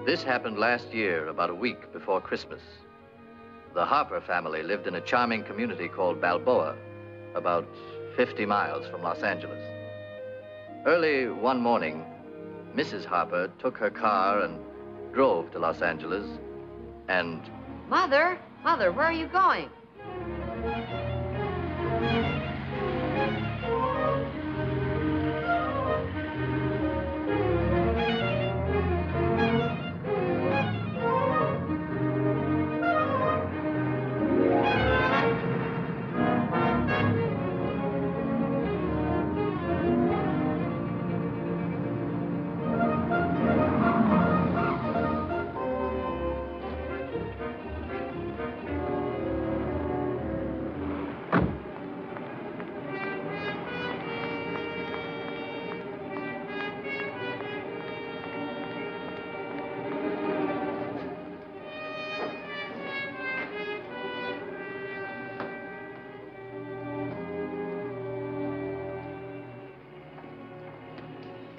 This happened last year, about a week before Christmas. The Harper family lived in a charming community called Balboa, about 50 miles from Los Angeles. Early one morning, Mrs. Harper took her car and drove to Los Angeles and... Mother, where are you going?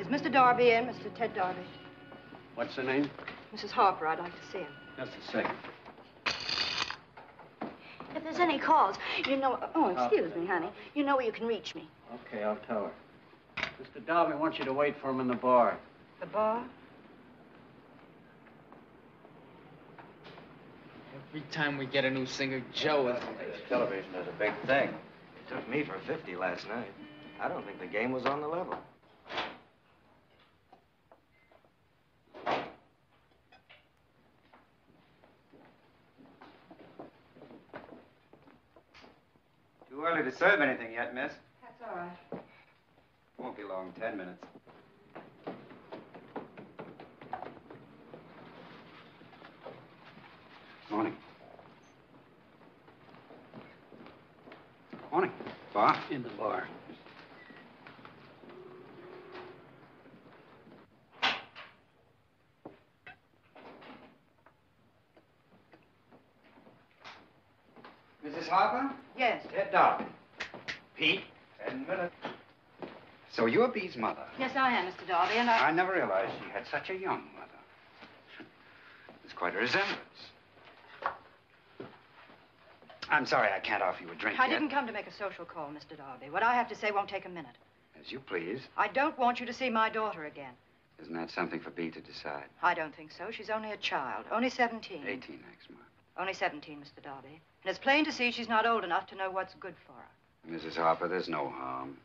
Mr. Darby in, Mr. Ted Darby. What's the name? Mrs. Harper, I'd like to see him. Just a second. If there's any calls, you know... Oh, excuse me, honey. You know where you can reach me. Okay, I'll tell her. Mr. Darby wants you to wait for him in the bar. The bar? Every time we get a new singer, Joe is... Television is a big thing. It took me for 50 last night. I don't think the game was on the level. Too early to serve anything yet, miss. That's all right. Won't be long, 10 minutes. Morning. Morning. Bar? In the bar. Mrs. Harper? Yes. Ted Darby. Pete? 10 minutes. So you're Bee's mother? Yes, I am, Mr. Darby, and I never realized she had such a young mother. There's quite a resemblance. I'm sorry I can't offer you a drink I yet. didn't come to make a social call, Mr. Darby. What I have to say won't take a minute. As you please. I don't want you to see my daughter again. Isn't that something for Bee to decide? I don't think so. She's only a child. Only 17. 18 next month. Only 17, Mr. Darby. And it's plain to see she's not old enough to know what's good for her. Mrs. Harper, there's no harm.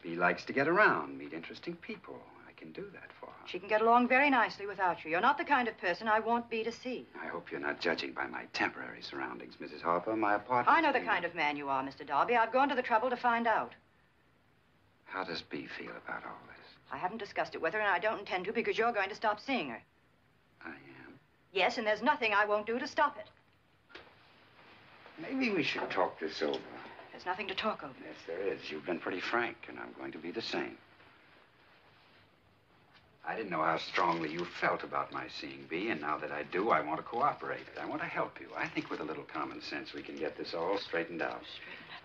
Bee likes to get around, meet interesting people. I can do that for her. She can get along very nicely without you. You're not the kind of person I want Bee to see. I hope you're not judging by my temporary surroundings, Mrs. Harper. My apartment... I know the kind of man you are, Mr. Darby. I've gone to the trouble to find out. How does Bee feel about all this? I haven't discussed it with her, and I don't intend to because you're going to stop seeing her. I am? Yes, and there's nothing I won't do to stop it. Maybe we should talk this over. There's nothing to talk over. Yes, there is. You've been pretty frank, and I'm going to be the same. I didn't know how strongly you felt about my seeing Bee, and now that I do, I want to cooperate. I want to help you. I think with a little common sense, we can get this all straightened out. Straightened out?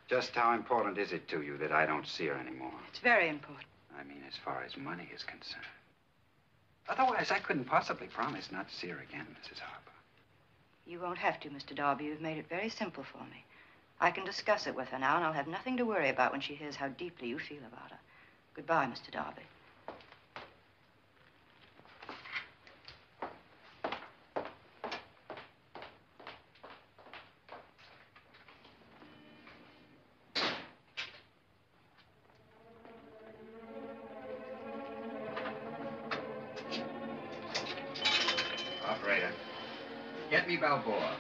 Just how important is it to you that I don't see her anymore? It's very important. I mean, as far as money is concerned. Otherwise, I couldn't possibly promise not to see her again, Mrs. Harper. You won't have to, Mr. Darby. You've made it very simple for me. I can discuss it with her now, and I'll have nothing to worry about when she hears how deeply you feel about her. Goodbye, Mr. Darby. Operator, get me Balboa.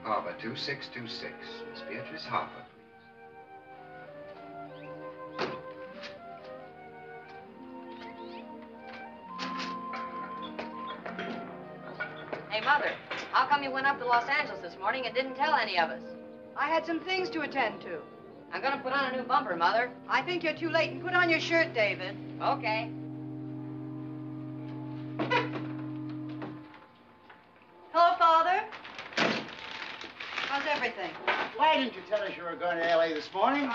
Harbor 2626. Miss Beatrice Harper, please. Hey, Mother, how come you went up to Los Angeles this morning and didn't tell any of us? I had some things to attend to. I'm gonna put on a new bumper, Mother. I think you're too late, and put on your shirt, David. Okay. Hello, Father. How's everything? Why didn't you tell us you were going to L.A. this morning?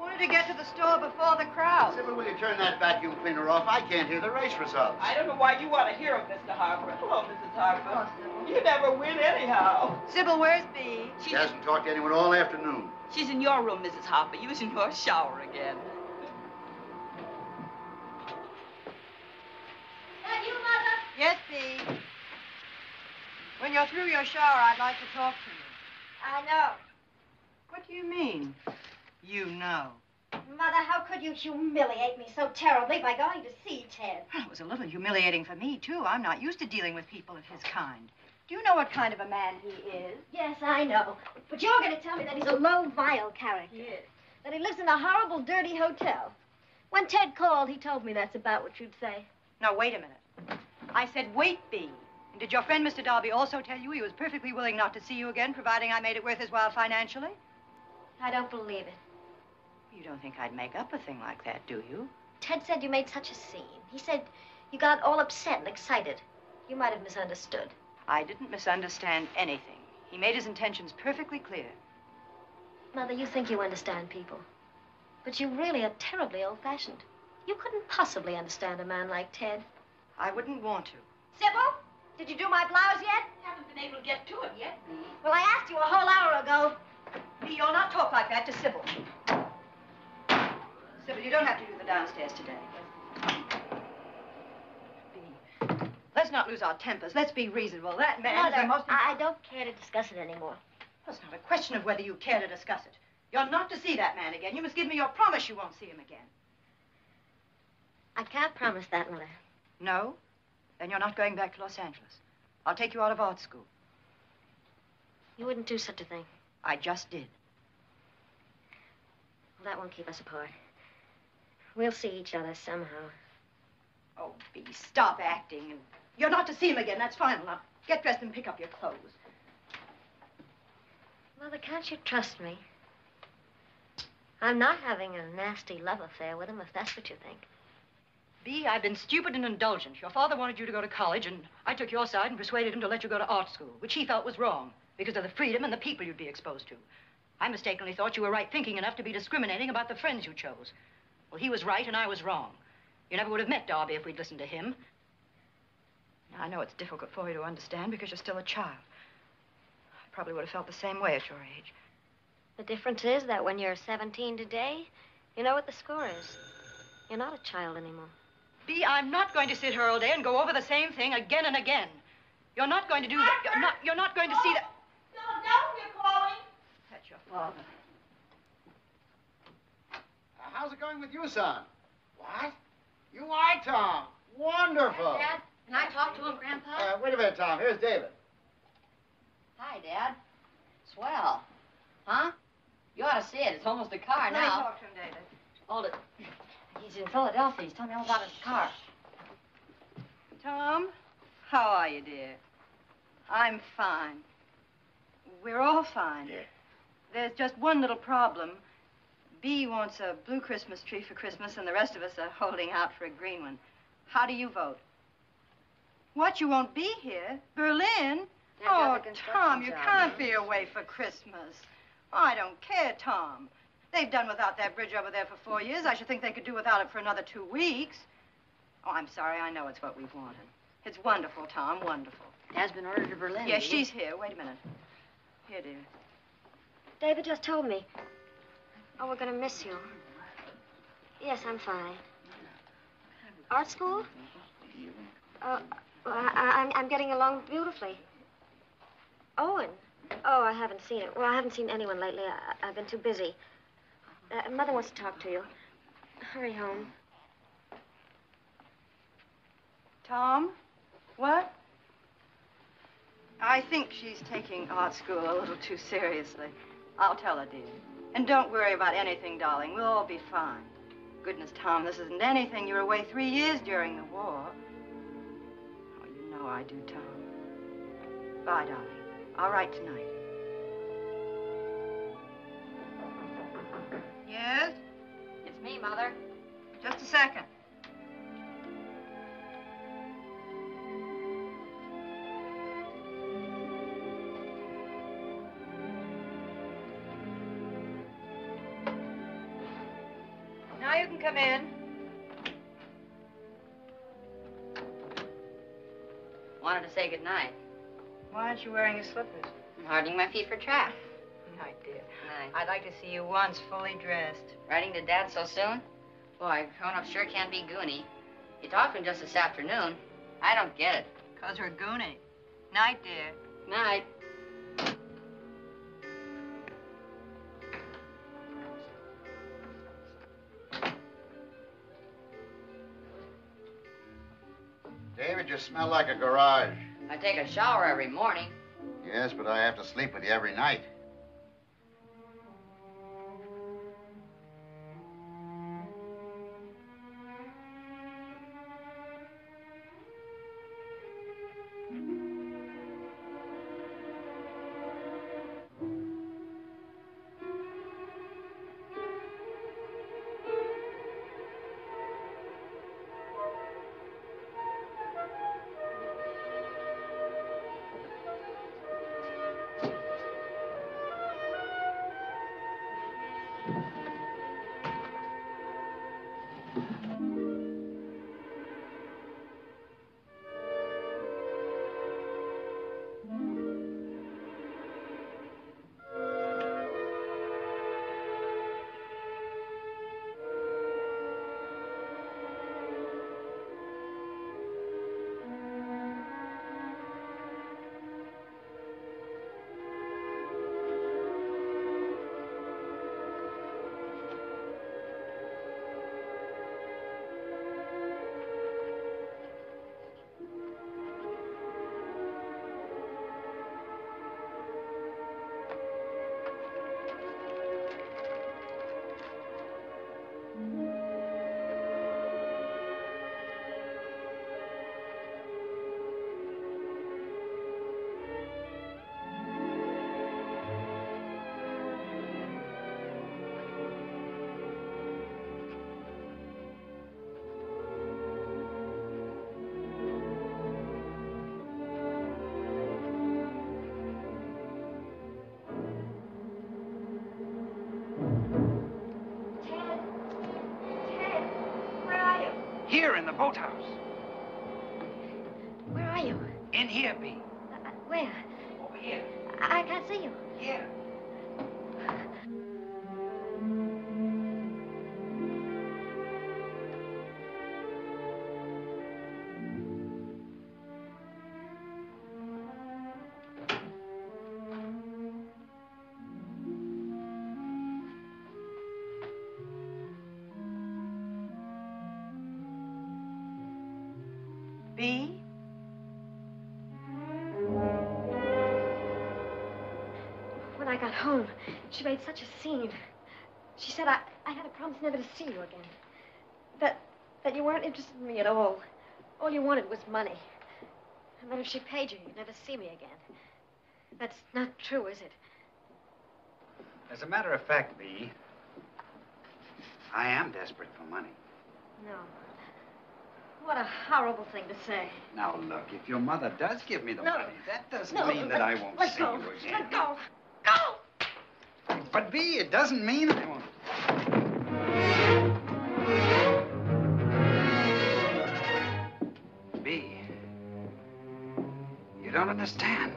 Wanted to get to the store before the crowd. Sybil, will you turn that vacuum cleaner off? I can't hear the race results. I don't know why you want to hear them, Mr. Harper. Hello, Mrs. Harper. You never win anyhow. Sybil, where's Bee? She hasn't talked to anyone all afternoon. She's in your room, Mrs. Harper, using your shower again. That you, Mother? Yes, Bee. When you're through your shower, I'd like to talk to you. I know. What do you mean, you know? Mother, how could you humiliate me so terribly by going to see Ted? Well, it was a little humiliating for me, too. I'm not used to dealing with people of his kind. Do you know what kind of a man he is? Yes, I know. But you're going to tell me that he's a low, vile character. Yes. That he lives in a horrible, dirty hotel. When Ted called, he told me that's about what you'd say. Now, wait a minute. I said, wait, Bee. And did your friend, Mr. Darby, also tell you he was perfectly willing not to see you again, providing I made it worth his while financially? I don't believe it. You don't think I'd make up a thing like that, do you? Ted said you made such a scene. He said you got all upset and excited. You might have misunderstood. I didn't misunderstand anything. He made his intentions perfectly clear. Mother, you think you understand people. But you really are terribly old-fashioned. You couldn't possibly understand a man like Ted. I wouldn't want to. Sybil, did you do my blouse yet? Haven't been able to get to it yet, Bee. Well, I asked you a whole hour ago. Bee, you'll not talk like that to Sybil. Sybil, you don't have to do the downstairs today. Bee, let's not lose our tempers. Let's be reasonable. That man is the Mother, most... I don't care to discuss it anymore. Well, it's not a question of whether you care to discuss it. You're not to see that man again. You must give me your promise you won't see him again. I can't promise that, Mother. No? Then you're not going back to Los Angeles. I'll take you out of art school. You wouldn't do such a thing. I just did. Well, that won't keep us apart. We'll see each other somehow. Oh, Bee, stop acting. You're not to see him again. That's final. Now, get dressed and pick up your clothes. Mother, can't you trust me? I'm not having a nasty love affair with him, if that's what you think. Bee, I've been stupid and indulgent. Your father wanted you to go to college, and I took your side and persuaded him to let you go to art school, which he felt was wrong because of the freedom and the people you'd be exposed to. I mistakenly thought you were right-thinking enough to be discriminating about the friends you chose. Well, he was right and I was wrong. You never would have met Darby if we'd listened to him. Now, I know it's difficult for you to understand because you're still a child. I probably would have felt the same way at your age. The difference is that when you're 17 today, you know what the score is. You're not a child anymore. Bee, I'm not going to sit here all day and go over the same thing again and again. You're not going to do that. You're not going to see that. Don't you're calling. That's your father. How's it going with you, son? What? You are Tom. Wonderful. Dad, can I talk to him, Grandpa? Wait a minute, Tom. Here's David. Hi, Dad. Swell. Huh? You ought to see it. It's almost a car Let me now. talk to him, David. Hold it. He's in Philadelphia. He's telling me all about his car. Tom, how are you, dear? I'm fine. We're all fine. Yeah. There's just one little problem. Bee wants a blue Christmas tree for Christmas, and the rest of us are holding out for a green one. How do you vote? What, you won't be here? Berlin? Oh, Tom, you can't be away for Christmas. Oh, I don't care, Tom. They've done without that bridge over there for 4 years. I should think they could do without it for another 2 weeks. Oh, I'm sorry. I know it's what we've wanted. It's wonderful, Tom, wonderful. Dad's been ordered to Berlin. Yes, she's here. Wait a minute. Here, dear. David just told me. Oh, we're going to miss you. Yes, I'm fine. Art school? Well, I'm getting along beautifully. Owen? Oh, I haven't seen it. Well, I haven't seen anyone lately. I've been too busy. Mother wants to talk to you. Hurry home. Tom? What? I think she's taking art school a little too seriously. I'll tell her, dear. And don't worry about anything, darling. We'll all be fine. Goodness, Tom, this isn't anything. You were away 3 years during the war. Oh, you know I do, Tom. Bye, darling. I'll write tonight. Yes? It's me, Mother. Just a second. Now you can come in. Wanted to say goodnight. Why aren't you wearing your slippers? I'm hardening my feet for track. Night, dear. Night. I'd like to see you once fully dressed. Writing to Dad so soon? Boy, grown-up sure can be goony. You talked to him just this afternoon. I don't get it. 'Cause we're goony. Night, dear. Night. David, you smell like a garage. I take a shower every morning. Yes, but I have to sleep with you every night. Here in the boathouse. Where are you? In here, Bee. Where? Over here. I can't see you. Here. Bee? When I got home, she made such a scene. She said I had to promise never to see you again. That you weren't interested in me at all. All you wanted was money. And that if she paid you, you'd never see me again. That's not true, is it? As a matter of fact, Bee, I am desperate for money. No. What a horrible thing to say. Now, look, if your mother does give me the No. money, that doesn't No, mean that I won't let see go. you again. Let go. Go! But, Bee, it doesn't mean I won't. Bee, you don't understand.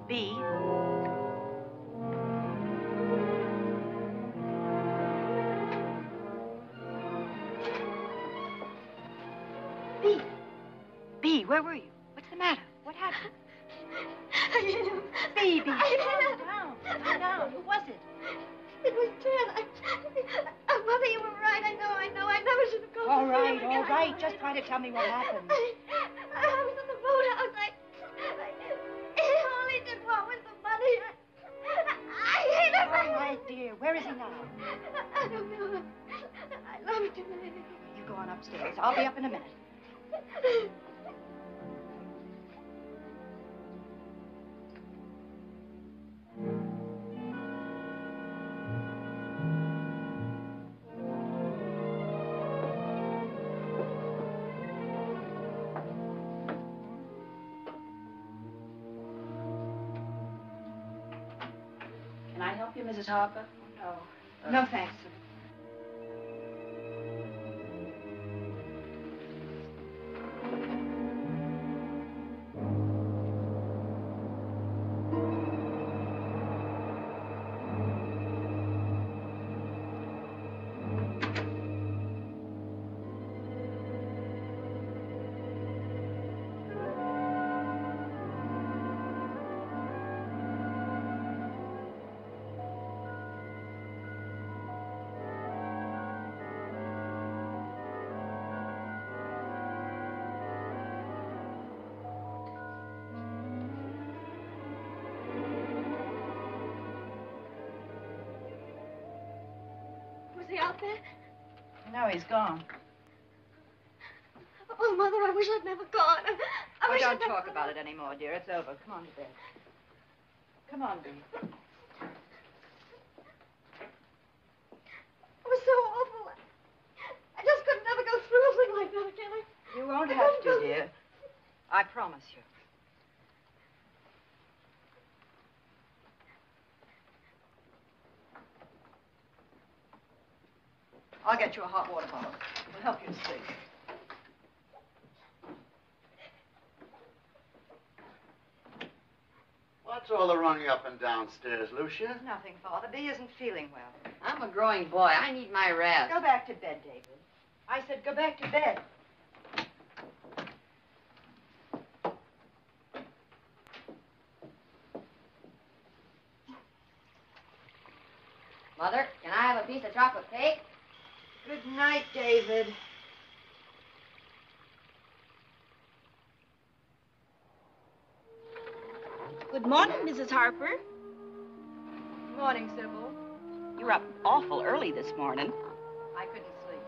Bee? Bee? Bee, where were you? What's the matter? What happened? I hit him. Bee, Bee, I calm down. Calm down. Who was it? It was Ted. Mother, you were right. I know. I never should have gone. All to right, see him all again. right. Just try to tell me what happened. I was in the boathouse. All he did want was the money. I hate him. All right, dear. Where is he now? I don't know. I loved him. You go on upstairs. I'll be up in a minute. you, Mrs. Harper? No. No, thanks. Was he out there? No, he's gone. Oh, Mother, I wish I'd never gone. I wish don't I'd never talk gone. about it anymore, dear. It's over. Come on to bed. Come on, Bee. It was so awful. I just could never go through something like that again. You won't have to, dear. I promise you. I'll get you a hot water bottle. It'll help you to sleep. What's all the running up and downstairs, Lucia? Nothing, Father. Bee isn't feeling well. I'm a growing boy. I need my rest. Go back to bed, David. I said go back to bed. Mother, can I have a piece of chocolate cake? Good night, David. Good morning, Mrs. Harper. Good morning, Sybil. You're up awful early this morning. I couldn't sleep.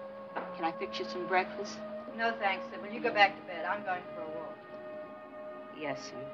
Can I fix you some breakfast? No, thanks, Sybil. You go back to bed. I'm going for a walk. Yes, sir.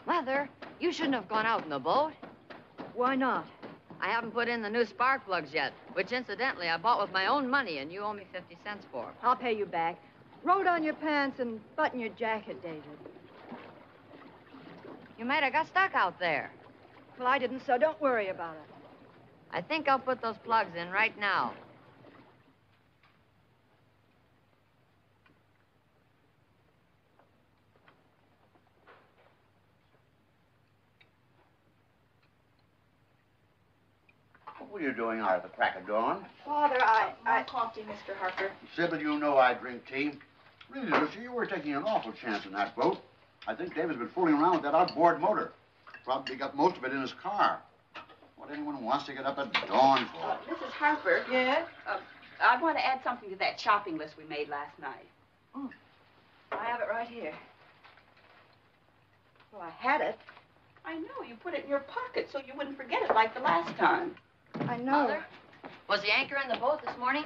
Mother, you shouldn't have gone out in the boat. Why not? I haven't put in the new spark plugs yet, which incidentally I bought with my own money, and you owe me 50 cents for. I'll pay you back. Roll down your pants and button your jacket, David. You might have got stuck out there. Well, I didn't, so don't worry about it. I think I'll put those plugs in right now. What are you doing out at the crack of dawn? Father, More coffee, Mr. Harper. Sybil, you know I drink tea. Really, Lucy, you were taking an awful chance in that boat. I think David's been fooling around with that outboard motor. Probably got most of it in his car. What anyone wants to get up at dawn for? Mrs. Harper. Yes? I want to add something to that shopping list we made last night. Oh, I have it right here. Well, I had it. I know. You put it in your pocket so you wouldn't forget it like the last time. I know. Mother, was the anchor in the boat this morning?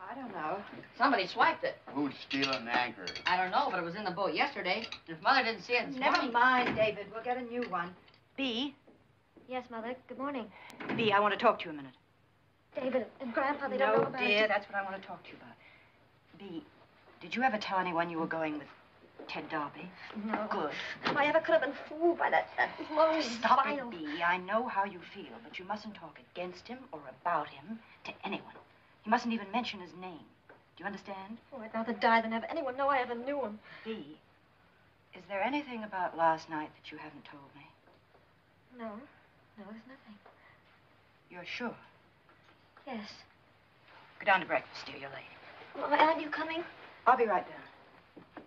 I don't know. Somebody swiped it. Who'd steal an anchor? I don't know, but it was in the boat yesterday. If Mother didn't see it this Never morning... mind, David. We'll get a new one. Bee. Yes, Mother. Good morning. Bee, I want to talk to you a minute. David and Grandpa, they don't know No, about dear, it. that's what I want to talk to you about. Bee, did you ever tell anyone you were going with Ted Darby? No. Good. If I ever could have been fooled by that low, Stop vile... it, Bee. I know how you feel, but you mustn't talk against him or about him to anyone. You mustn't even mention his name. Do you understand? Oh, I'd rather die than have anyone know I ever knew him. Bee, is there anything about last night that you haven't told me? No. No, there's nothing. You're sure? Yes. Go down to breakfast, dear. You're late. Mama, aren't you coming? I'll be right down.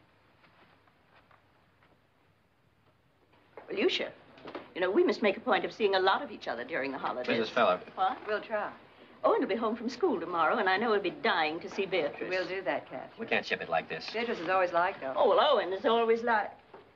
Well, Lucia, you know, we must make a point of seeing a lot of each other during the holidays. Mrs. Feller. What? We'll try. Owen will be home from school tomorrow, and I know he'll be dying to see Beatrice. We'll do that, Kath. We can't ship it like this. Beatrice is always like that. Oh, well, Owen is always like...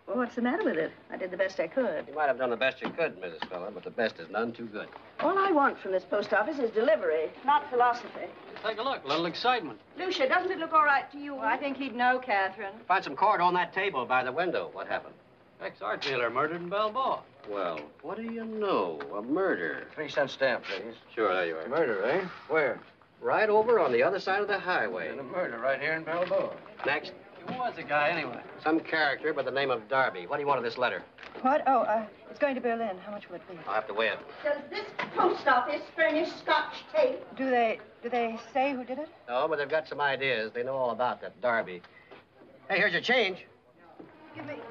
Well, what's the matter with it? I did the best I could. You might have done the best you could, Mrs. Feller, but the best is none too good. All I want from this post office is delivery, not philosophy. Take a look, a little excitement. Lucia, doesn't it look all right to you? Well, I think he'd know, Catherine. Find some cord on that table by the window. What happened? Ex-art dealer murdered in Balboa. Well, what do you know? A murder. 3-cent stamp, please. Sure, there you are. Murder, eh? Where? Right over on the other side of the highway. And a murder right here in Balboa. Next, Who was the guy, anyway? some character by the name of Darby. What do you want of this letter? What? Oh, it's going to Berlin. How much would it be? I'll have to weigh it. Does this post office furnish Scotch tape? Do they say who did it? No, but they've got some ideas. They know all about that Darby. Hey, here's your change.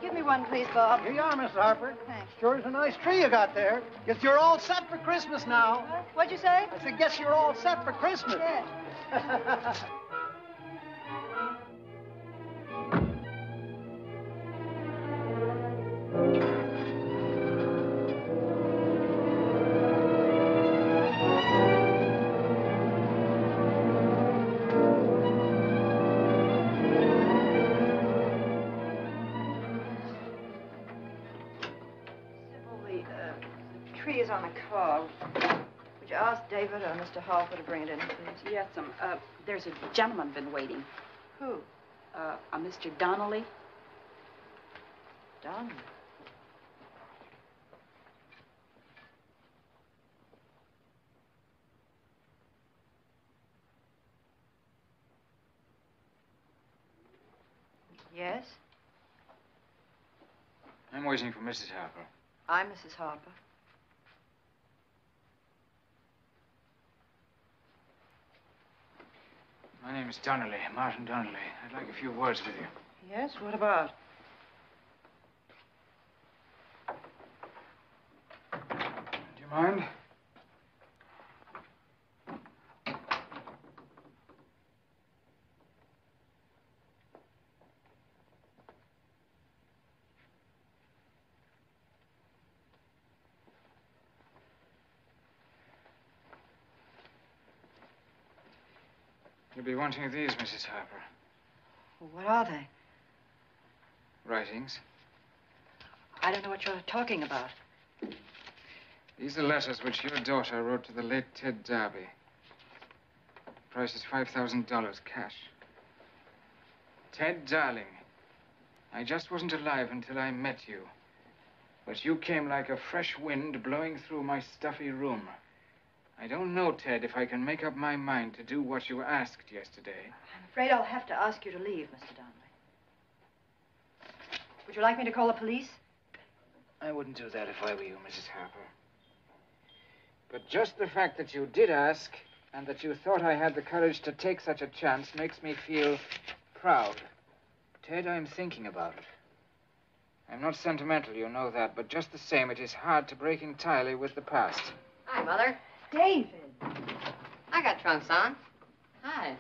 Give me one, please, Bob. Here you are, Mr. Harper. Thanks. Sure is a nice tree you got there. Guess you're all set for Christmas now. What'd you say? I said, guess you're all set for Christmas. Yes. Tree is on the car. Would you ask David or Mr. Harper to bring it in, please? Yes, there's a gentleman been waiting. Who? A Mr. Donnelly. Don. Yes? I'm waiting for Mrs. Harper. I'm Mrs. Harper. My name is Donnelly, Martin Donnelly. I'd like a few words with you. Yes? What about? Do you mind? You'll be wanting these, Mrs. Harper. Well, what are they? Writings. I don't know what you're talking about. These are letters which your daughter wrote to the late Ted Darby. The price is $5,000 cash. Ted, darling, I just wasn't alive until I met you. But you came like a fresh wind blowing through my stuffy room. I don't know, Ted, if I can make up my mind to do what you asked yesterday. I'm afraid I'll have to ask you to leave, Mr. Donnelly. Would you like me to call the police? I wouldn't do that if I were you, Mrs. Harper. But just the fact that you did ask and that you thought I had the courage to take such a chance makes me feel proud. Ted, I'm thinking about it. I'm not sentimental, you know that, but just the same, it is hard to break entirely with the past. Hi, Mother. David. I got trunks on. Hi.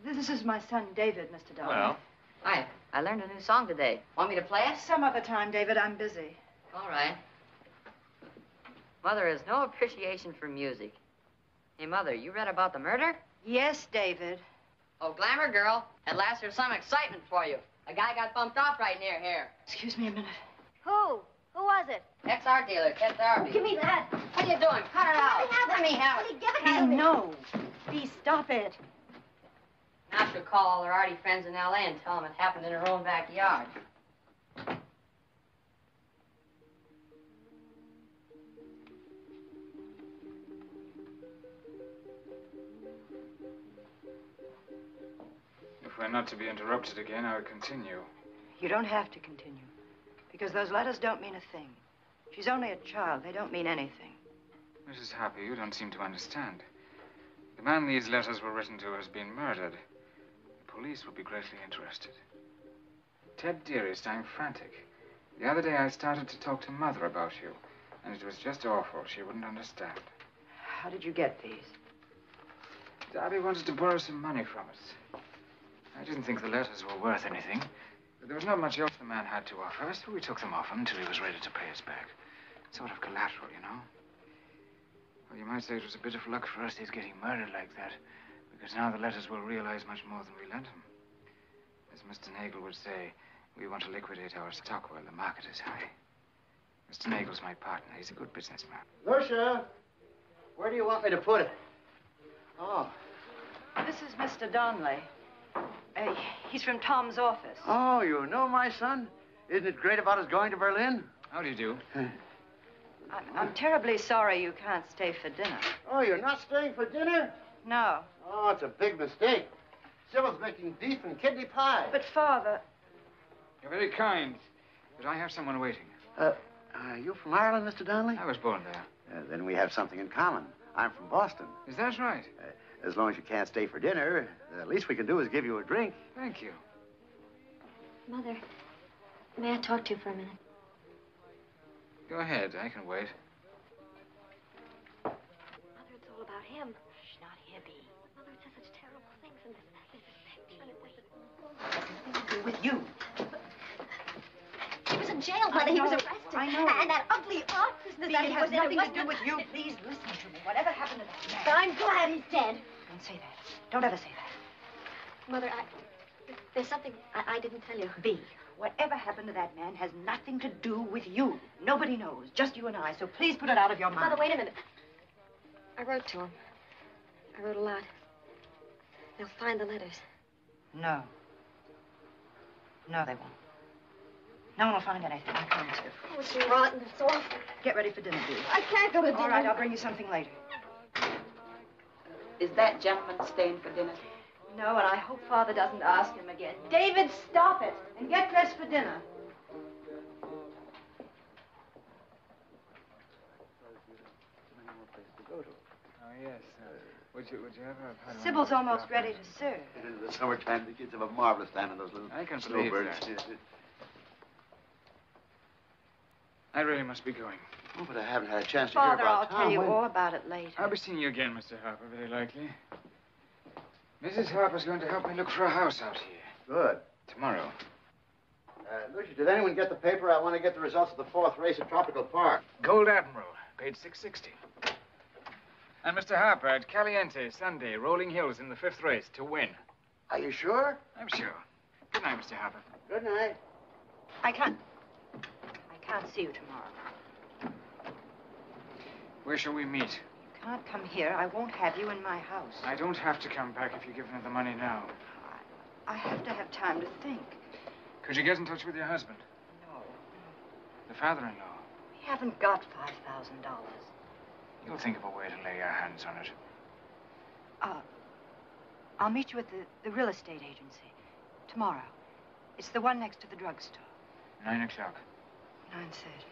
This is my son, David, Mr. Donnelly. Well? Hi. I learned a new song today. Want me to play it? Some other time, David. I'm busy. All right. Mother has no appreciation for music. Hey, Mother, you read about the murder? Yes, David. Oh, glamour girl. At last there's some excitement for you. A guy got bumped off right near here. Excuse me a minute. Who? Who was it? Ex-art dealer, Ted Therapy. Give me that. What are you doing? Cut it out. Let me have it. Give it to me. No. Please stop it. Now she'll call all her arty friends in L.A. and tell them it happened in her own backyard. If we're not to be interrupted again, I'll continue. You don't have to continue. Because those letters don't mean a thing. She's only a child. They don't mean anything. Mrs. Harper, you don't seem to understand. The man these letters were written to has been murdered. The police will be greatly interested. Ted, dearest, I'm frantic. The other day I started to talk to Mother about you, and it was just awful. She wouldn't understand. How did you get these? Darby wanted to borrow some money from us. I didn't think the letters were worth anything, but there was not much else the man had to offer, so we took them off him until he was ready to pay us back. Sort of collateral, you know. Well, you might say it was a bit of luck for us his getting murdered like that, because now the letters will realize much more than we lent him. As Mr. Nagel would say, we want to liquidate our stock while the market is high. Mr. Nagel's my partner. He's a good businessman. Lucia, where do you want me to put it? Oh. This is Mr. Donnelly. He's from Tom's office. Oh, you know my son? Isn't it great about us going to Berlin? How do you do? I'm terribly sorry you can't stay for dinner. Oh, you're not staying for dinner? No. Oh, it's a big mistake. Sybil's making beef and kidney pie. But, Father... You're very kind, but I have someone waiting. You from Ireland, Mr. Donnelly? I was born there. Then we have something in common. I'm from Boston. Is that right? As long as you can't stay for dinner, the least we can do is give you a drink. Thank you. Mother, may I talk to you for a minute? Go ahead. I can wait. Mother, it's all about him. Shh, not here, Bee. Mother, it says such terrible things in this picture. Nothing to do with you. He was in jail, Mother. He was arrested. I know. And that ugly art business Bee, that it he has was in. nothing to do with you. Please listen to me. Whatever happened to that But man? I'm glad he's dead. Don't say that. Don't ever say that. Mother, there's something I didn't tell you. Bee, whatever happened to that man has nothing to do with you. Nobody knows. Just you and I. So please put it out of your mind. Mother, wait a minute. I wrote to him. I wrote a lot. They'll find the letters. No. No, they won't. No one will find anything, I promise you. Oh, it's rotten. It's awful. Get ready for dinner, Bee. I can't go to dinner. All right, I'll bring you something later. Is that gentleman staying for dinner? No, and I hope Father doesn't ask him again. David, stop it and get dressed for dinner. Oh, yes. Would you ever have had Sybil's almost ready to serve. In the summertime, the kids have a marvelous time in those little I can believe snowbirds. that. I really must be going. Oh, but I haven't had a chance to Father, hear I'll about tell Tom. you When- all about it later. I'll be seeing you again, Mr. Harper, very likely. Mrs. Harper's going to help me look for a house out here. Good. Tomorrow. Lucia, did anyone get the paper? I want to get the results of the 4th race at Tropical Park. Gold Admiral, paid $6.60. And Mr. Harper at Caliente, Sunday, Rolling Hills in the 5th race to win. Are you sure? I'm sure. Good night, Mr. Harper. Good night. I can't see you tomorrow. Where shall we meet? You can't come here. I won't have you in my house. I don't have to come back if you give me the money now. I have to have time to think. Could you get in touch with your husband? No. The father-in-law? haven't got $5,000. You'll think of a way to lay your hands on it. I'll meet you at the real estate agency tomorrow. It's the one next to the drugstore. 9 o'clock. 9:30.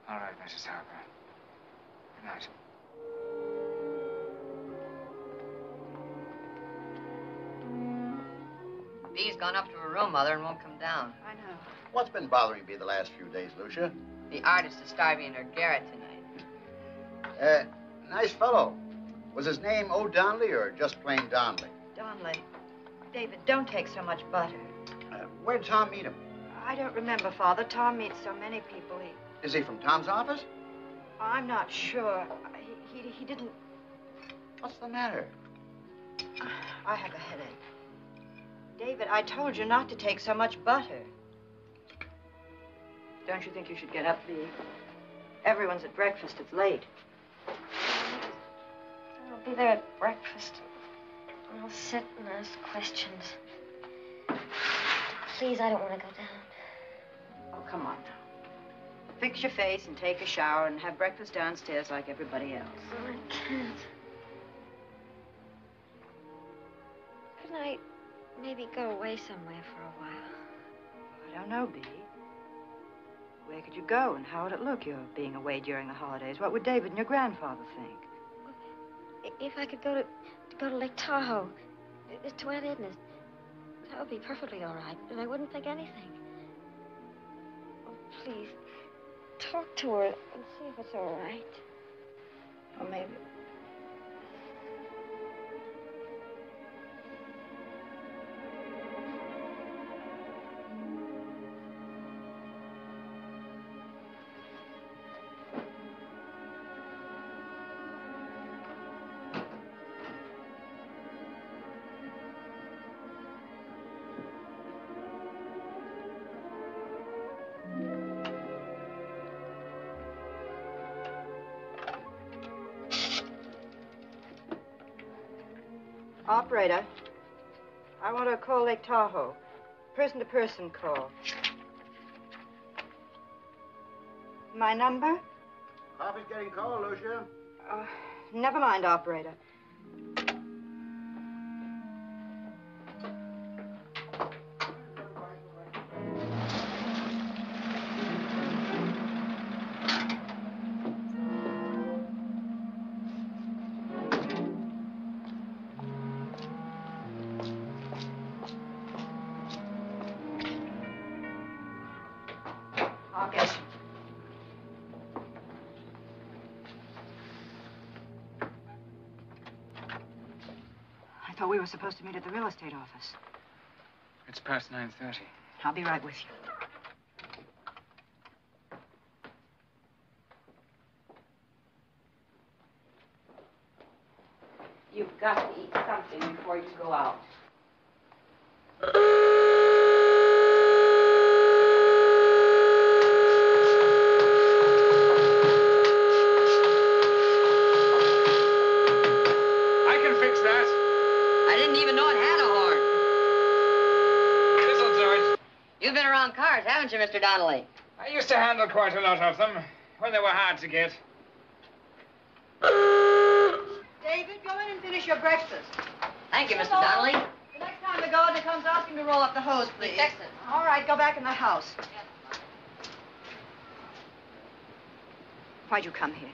All right, Mrs. Harper. Good night. Bee's gone up to her room, Mother, and won't come down. I know. What's been bothering Bee the last few days, Lucia? The artist is starving in her garret tonight. Nice fellow. Was his name O'Donnelly or just plain Donnelly? Donnelly. David, don't take so much butter. Where'd Tom meet him? I don't remember, Father. Tom meets so many people. Is he from Tom's office? I'm not sure. He didn't... What's the matter? I have a headache. David, I told you not to take so much butter. Don't you think you should get up, Bee? Everyone's at breakfast. It's late. I'll be there at breakfast. I'll sit and ask questions. Please, I don't want to go down. Oh, come on now. Fix your face and take a shower and have breakfast downstairs like everybody else. Oh, I can't. Couldn't I maybe go away somewhere for a while? I don't know, Bee. Where could you go and how would it look, your being away during the holidays? What would David and your grandfather think? If I could go to Lake Tahoe, to Aunt Edna's, that would be perfectly all right, and I wouldn't think anything. Oh, please, talk to her and see if it's all right. Or maybe... Operator, I want to call Lake Tahoe. Person-to-person call. My number? Coffee's getting cold, Lucia. Never mind, operator. I thought we were supposed to meet at the real estate office. It's past 9:30. I'll be right with you. You've got to eat something before you go out. You've been around cars, haven't you, Mr. Donnelly? I used to handle quite a lot of them when they were hard to get. David, go in and finish your breakfast. Thank you, Mr. Donnelly. The next time the gardener comes, ask him to roll up the hose, please. Excellent. All right, go back in the house. Why'd you come here?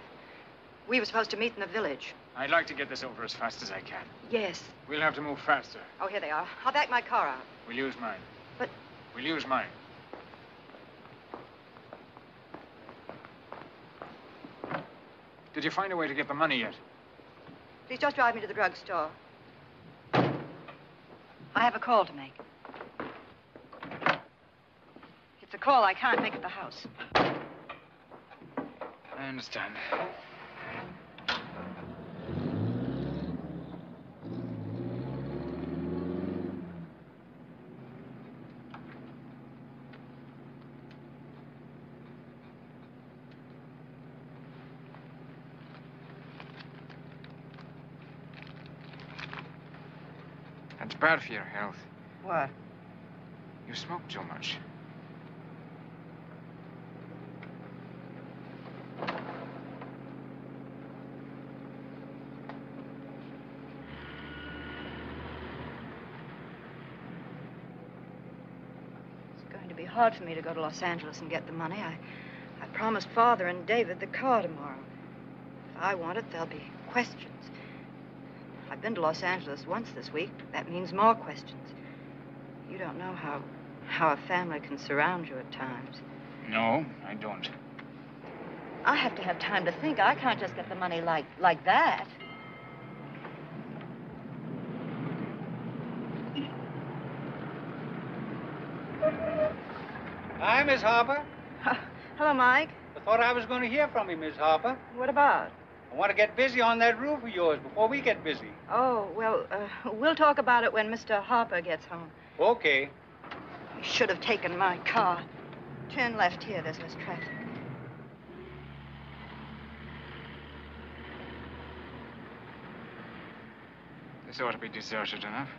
We were supposed to meet in the village. I'd like to get this over as fast as I can. Yes. We'll have to move faster. Oh, here they are. I'll back my car out. We'll use mine. But... We'll use mine. Did you find a way to get the money yet? Please just drive me to the drugstore. I have a call to make. It's a call I can't make at the house. I understand. It's bad for your health. What? You smoke too much. be hard for me to go to Los Angeles and get the money. I promised Father and David the car tomorrow. If I want it, there'll be questions. I've been to Los Angeles once this week. That means more questions. You don't know how a family can surround you at times. No, I don't. I have to have time to think. I can't just get the money like that. Hi, Miss Harper. Hello, Mike. I thought I was going to hear from you, Miss Harper. What about? I want to get busy on that roof of yours before we get busy. Oh, well, we'll talk about it when Mr. Harper gets home. Okay. I should have taken my car. Turn left here. There's less traffic. This ought to be deserted enough.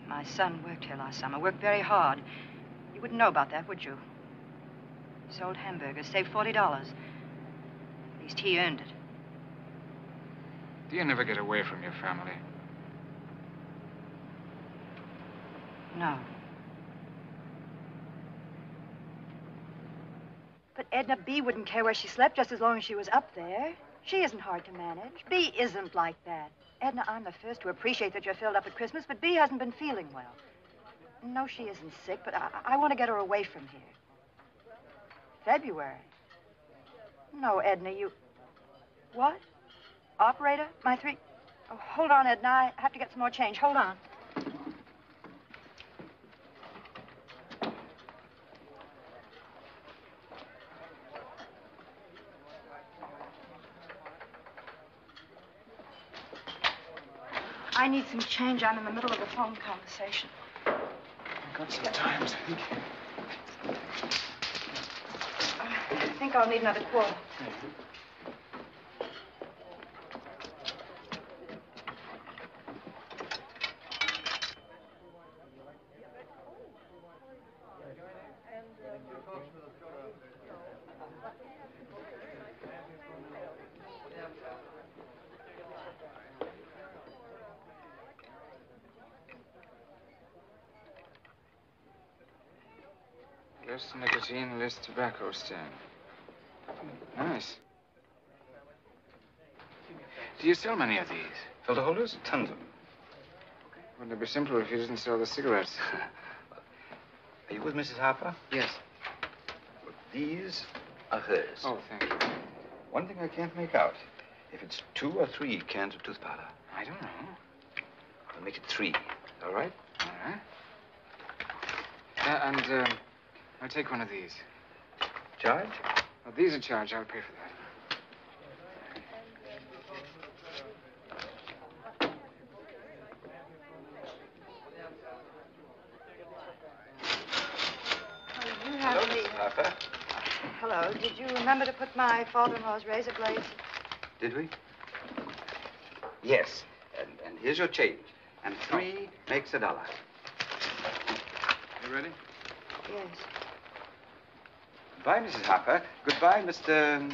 My son worked here last summer. Worked very hard. You wouldn't know about that, would you? Sold hamburgers, saved $40. At least he earned it. Do you never get away from your family? No. But Edna B. wouldn't care where she slept just as long as she was up there. She isn't hard to manage. B isn't like that. Edna, I'm the first to appreciate that you're filled up at Christmas, but B hasn't been feeling well. No, she isn't sick, but I want to get her away from here. February? No, Edna, you... What? Operator? My three... Oh, hold on, Edna. I have to get some more change. Hold on. I need some change. I'm in the middle of a phone conversation. I've got some time, I think. I think I'll need another quarter. Less nicotine, less tobacco stain. Nice. Do you sell many of these? Filter holders? Tons of them. Wouldn't it be simpler if you didn't sell the cigarettes? Are you with Mrs. Harper? Yes. Well, these are hers. Oh, thank you. One thing I can't make out. If it's 2 or 3 cans of tooth powder. I don't know. I'll make it 3. All right? All right. I'll take one of these. Charge? Oh, these are charged. I'll pay for that. You have Hello, the... Mrs. Harper. Hello. Did you remember to put my father-in-law's razor blades? Did we? Yes. And here's your change. And 3 makes $1. You ready? Yes. Goodbye, Mrs. Harper. Goodbye, Mr.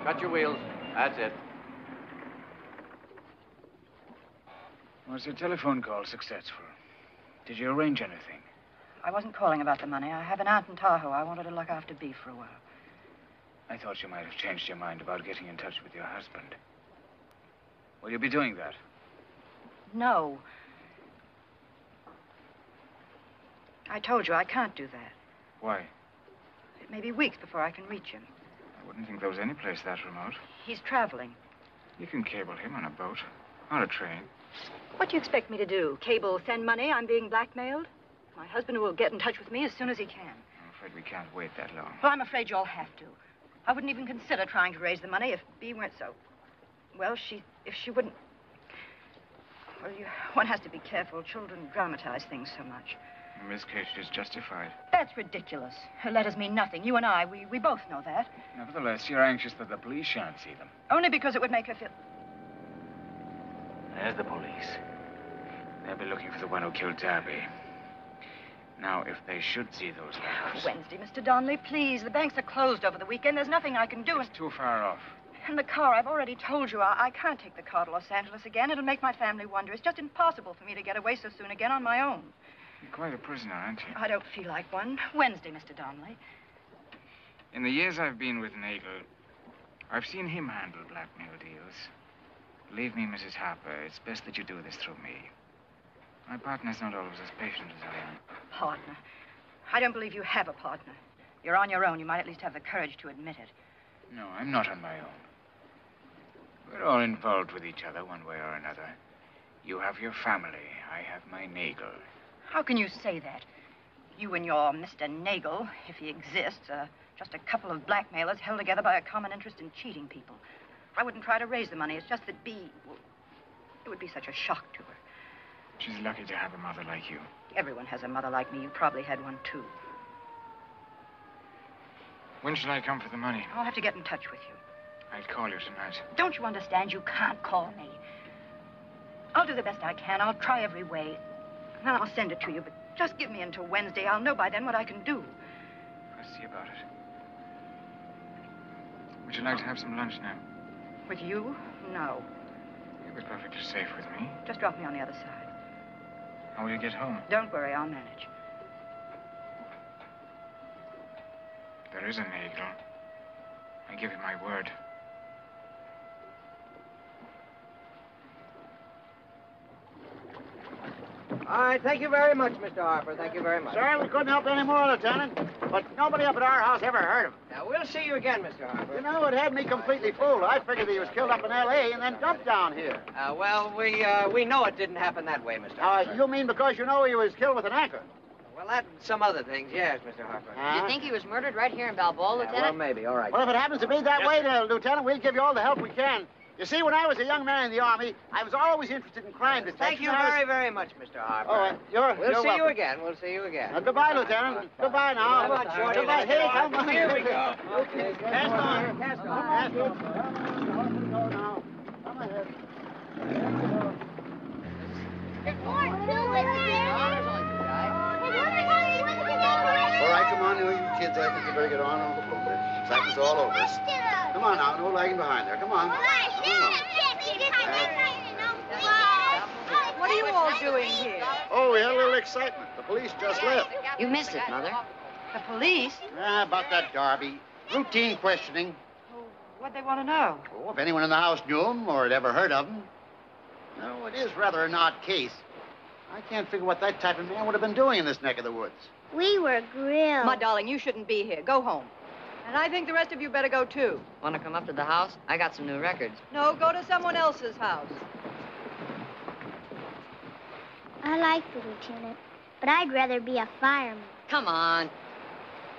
Cut your wheels. That's it. Was your telephone call successful? Did you arrange anything? I wasn't calling about the money. I have an aunt in Tahoe. I wanted to look after B for a while. I thought you might have changed your mind about getting in touch with your husband. Will you be doing that? No. I told you I can't do that. Why? It may be weeks before I can reach him. I wouldn't think there was any place that remote. He's traveling. You can cable him on a boat or a train. What do you expect me to do? Cable, send money? I'm being blackmailed? My husband will get in touch with me as soon as he can. I'm afraid we can't wait that long. Well, I'm afraid you'll have to. I wouldn't even consider trying to raise the money if B weren't so... Well, if she wouldn't... Well, one has to be careful. Children dramatize things so much. In this case, she's justified. That's ridiculous. Her letters mean nothing. You and I, we both know that. Nevertheless, you're anxious that the police shan't see them. Only because it would make her feel... There's the police. They'll be looking for the one who killed Darby. Now, if they should see those letters... Wednesday, Mr. Donnelly, please. The banks are closed over the weekend. There's nothing I can do. It's too far off. And the car, I've already told you, I can't take the car to Los Angeles again. It'll make my family wonder. It's just impossible for me to get away so soon again on my own. You're quite a prisoner, aren't you? I don't feel like one. Wednesday, Mr. Donnelly. In the years I've been with Nagel, I've seen him handle blackmail deals. Believe me, Mrs. Harper, it's best that you do this through me. My partner's not always as patient as I am. Partner? I don't believe you have a partner. You're on your own. You might at least have the courage to admit it. No, I'm not on my own. We're all involved with each other one way or another. You have your family. I have my Nagel. How can you say that? You and your Mr. Nagel, if he exists, are just a couple of blackmailers held together by a common interest in cheating people. I wouldn't try to raise the money. It's just that Bea... Well, it would be such a shock to her. She's lucky to have a mother like you. Everyone has a mother like me. You probably had one, too. When shall I come for the money? I'll have to get in touch with you. I'll call you tonight. Don't you understand? You can't call me. I'll do the best I can. I'll try every way. And then I'll send it to you. But just give me until Wednesday. I'll know by then what I can do. I'll see about it. Would you like to have some lunch now? With you? No. You'll be perfectly safe with me. Just drop me on the other side. How will you get home? Don't worry. I'll manage. There is a Nagel. I give you my word. All right, thank you very much, Mr. Harper. Thank you very much. Sorry we couldn't help any more, Lieutenant. But nobody up at our house ever heard of him. Now, we'll see you again, Mr. Harper. You know, it had me completely fooled. I figured he was killed up in L.A. and then dumped down here. Well, we know it didn't happen that way, Mr. Harper. You mean because you know he was killed with an anchor? Well, that and some other things, yes, Mr. Harper. You think he was murdered right here in Balboa, Lieutenant? Well, maybe. All right. Well, if it happens to be that way, Lieutenant, we'll give you all the help we can. You see, when I was a young man in the Army, I was always interested in crime detection. Thank you very, very much, Mr. Harper. Oh, you're We'll see welcome. you again. We'll see you again. Goodbye, Lieutenant. Goodbye now. Come on, Shorty. Goodbye. Hey, come on. Here we go. Okay. Pass on. Pass on. Pass on. Go now. Come ahead. There's more too, All right, come on, you kids. I think you better get on over the book. Cycle's all over. Come on now, no lagging behind there. Come on. What are you all doing here? Oh, we had a little excitement. The police just left. You missed it, Mother. The police? About that Darby. Routine questioning. What'd they want to know? Oh, if anyone in the house knew him or had ever heard of him. No, it is rather an odd case. I can't figure what that type of man would have been doing in this neck of the woods. We were grilled. My darling, you shouldn't be here. Go home. And I think the rest of you better go, too. Want to come up to the house? I got some new records. No, go to someone else's house. I like the lieutenant, but I'd rather be a fireman. Come on.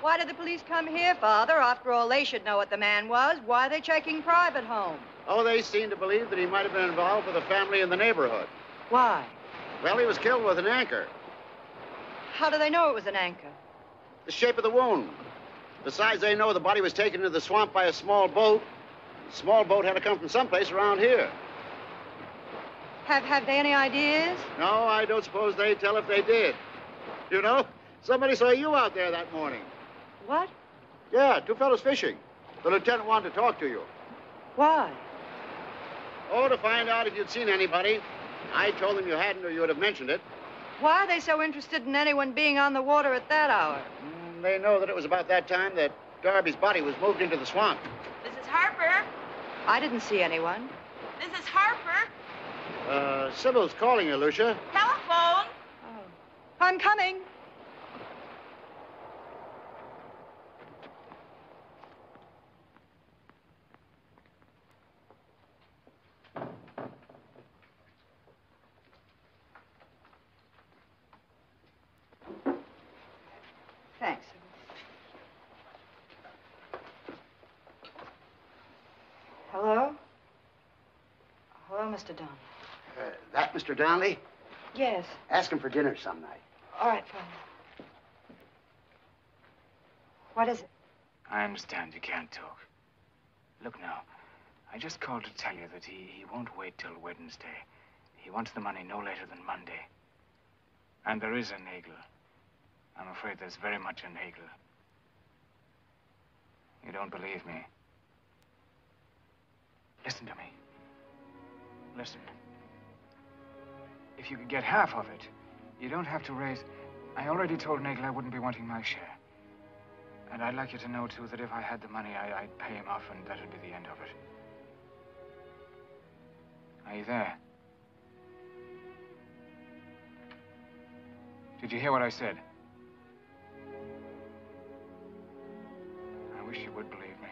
Why did the police come here, Father? After all, they should know what the man was. Why are they checking private homes? Oh, they seem to believe that he might have been involved with a family in the neighborhood. Why? Well, he was killed with an anchor. How do they know it was an anchor? The shape of the wound. Besides, they know the body was taken into the swamp by a small boat. The small boat had to come from someplace around here. Have they any ideas? No, I don't suppose they'd tell if they did. You know, somebody saw you out there that morning. What? Yeah, two fellows fishing. The lieutenant wanted to talk to you. Why? Oh, to find out if you'd seen anybody. I told them you hadn't or you would have mentioned it. Why are they so interested in anyone being on the water at that hour? They know that it was about that time that Darby's body was moved into the swamp. Mrs. Harper? I didn't see anyone. Mrs. Harper? Sybil's calling you, Lucia. Telephone? Oh. I'm coming. Thanks. Hello? Hello, Mr. Donnelly. That Mr. Donnelly? Yes. Ask him for dinner some night. All right, Father. What is it? I understand you can't talk. Look now, I just called to tell you that he won't wait till Wednesday. He wants the money no later than Monday. And there is a Nagel. I'm afraid there's very much in Hegel. You don't believe me. Listen to me. Listen. If you could get half of it, you don't have to raise... I already told Nagel I wouldn't be wanting my share. And I'd like you to know, too, that if I had the money, I'd pay him off, and that'd be the end of it. Are you there? Did you hear what I said? I wish you would believe me.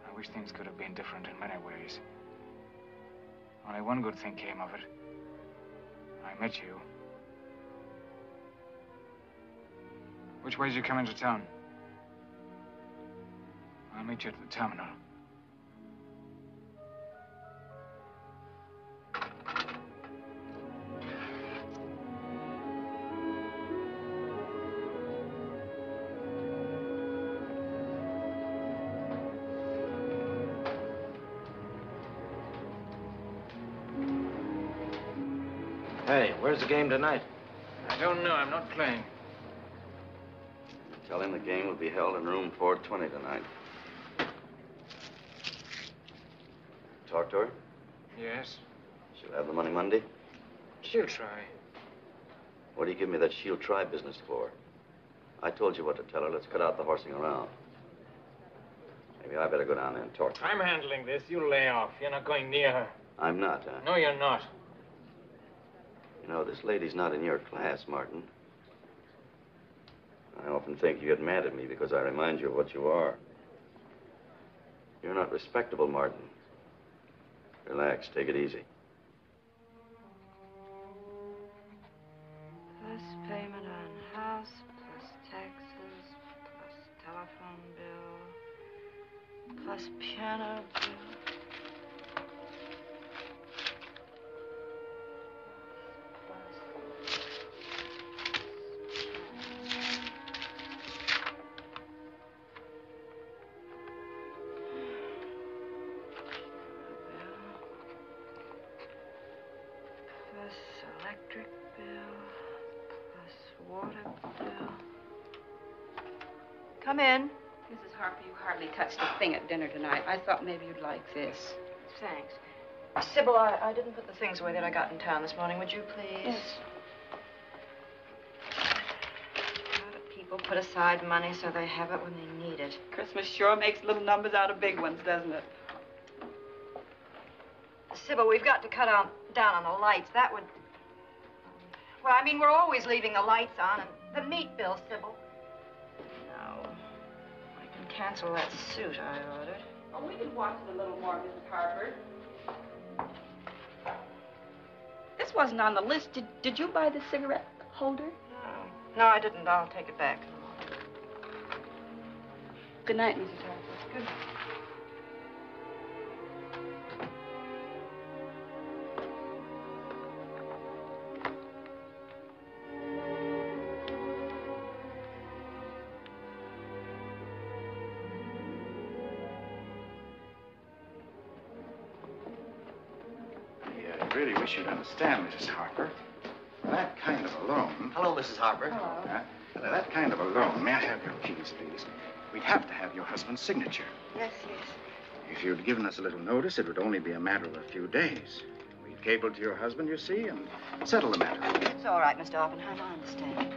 I wish things could have been different in many ways. Only one good thing came of it. I met you. Which way did you come into town? I'll meet you at the terminal. Hey, where's the game tonight? I don't know. I'm not playing. Tell him the game will be held in room 420 tonight. Talk to her? Yes? She'll have the money Monday? She'll try. What do you give me that she'll try business for? I told you what to tell her. Let's cut out the horsing around. Maybe I better go down there and talk to her. I'm handling this. You lay off. You're not going near her. I'm not, huh? No, you're not. You know, this lady's not in your class, Martin. I often think you get mad at me because I remind you of what you are. You're not respectable, Martin. Relax, take it easy. Plus payment on house, plus taxes, plus telephone bill, plus piano bill. Electric bill, plus water bill. Come in. Mrs. Harper, you hardly touched a thing at dinner tonight. I thought maybe you'd like this. Thanks. Sybil, I didn't put the things away that I got in town this morning. Would you please? Yes. How do people put aside money so they have it when they need it? Christmas sure makes little numbers out of big ones, doesn't it? Sybil, we've got to cut down on the lights. That would... Well, I mean, we're always leaving the lights on, and the meat bill, Sybil. No. I can cancel that suit I ordered. Oh, we could watch it a little more, Mrs. Harper. This wasn't on the list. Did you buy the cigarette holder? No. No, I didn't. I'll take it back. Good night, Mrs. Harper. Good night. I really wish you'd understand, Mrs. Harper. That kind of a loan... Hello, Mrs. Harper. Hello. That kind of a loan... May I have your keys, please? We'd have to have your husband's signature. Yes, yes. If you'd given us a little notice, it would only be a matter of a few days. We'd cable to your husband, you see, and settle the matter. It's all right, Mr. Oppenheimer. I understand.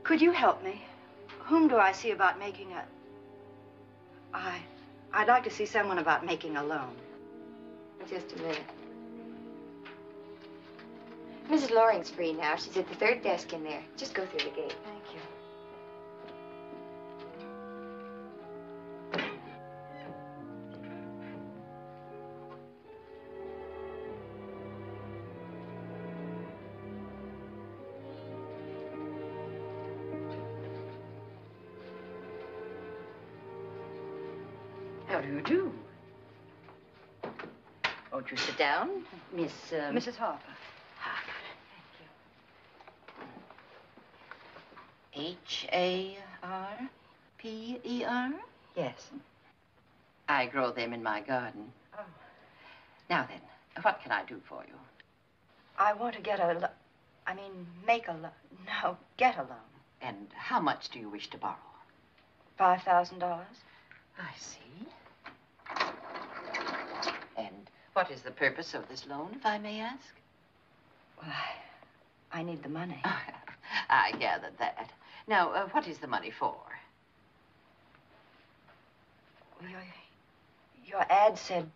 Could you help me? Whom do I see about making a... I'd like to see someone about making a loan. Just a minute. Mrs. Loring's free now. She's at the third desk in there. Just go through the gate. Thank you. How do you do? Won't you sit down, Miss... Mrs. Harper. Harper. Thank you. H-A-R-P-E-R? Yes. I grow them in my garden. Oh. Now then, what can I do for you? I want to get make a loan. No, get a loan. And how much do you wish to borrow? $5,000. I see. And what is the purpose of this loan, if I may ask? Well, I need the money. I gathered that. Now, what is the money for? Well, your ad said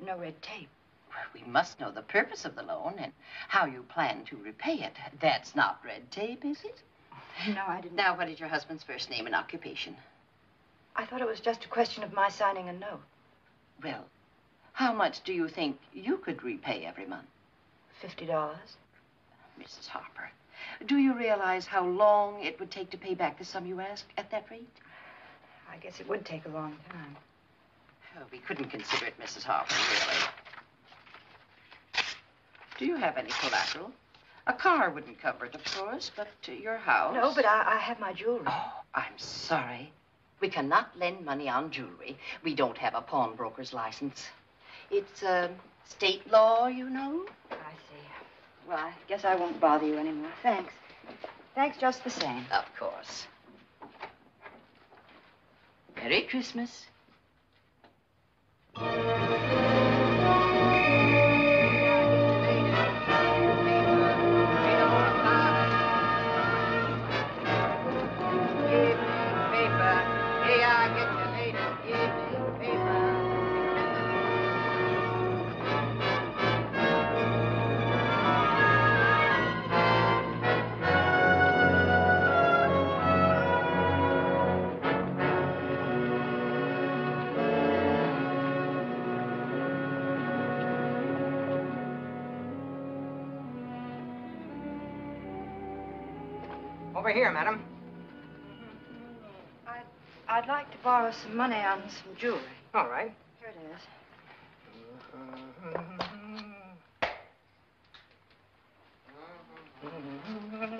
no red tape. We must know the purpose of the loan and how you plan to repay it. That's not red tape, is it? No, I didn't. Now, what is your husband's first name and occupation? I thought it was just a question of my signing a note. Well, how much do you think you could repay every month? $50. Mrs. Harper, do you realize how long it would take to pay back the sum you ask at that rate? I guess it would take a long time. Oh, we couldn't consider it, Mrs. Harper, really. Do you have any collateral? A car wouldn't cover it, of course, but your house... No, but I have my jewelry. Oh, I'm sorry. We cannot lend money on jewelry. We don't have a pawnbroker's license. It's state law, you know. I see. Well, I guess I won't bother you anymore. Thanks. Thanks just the same. Of course. Merry Christmas. Over here, madam. I'd like to borrow some money on some jewelry. All right. Here it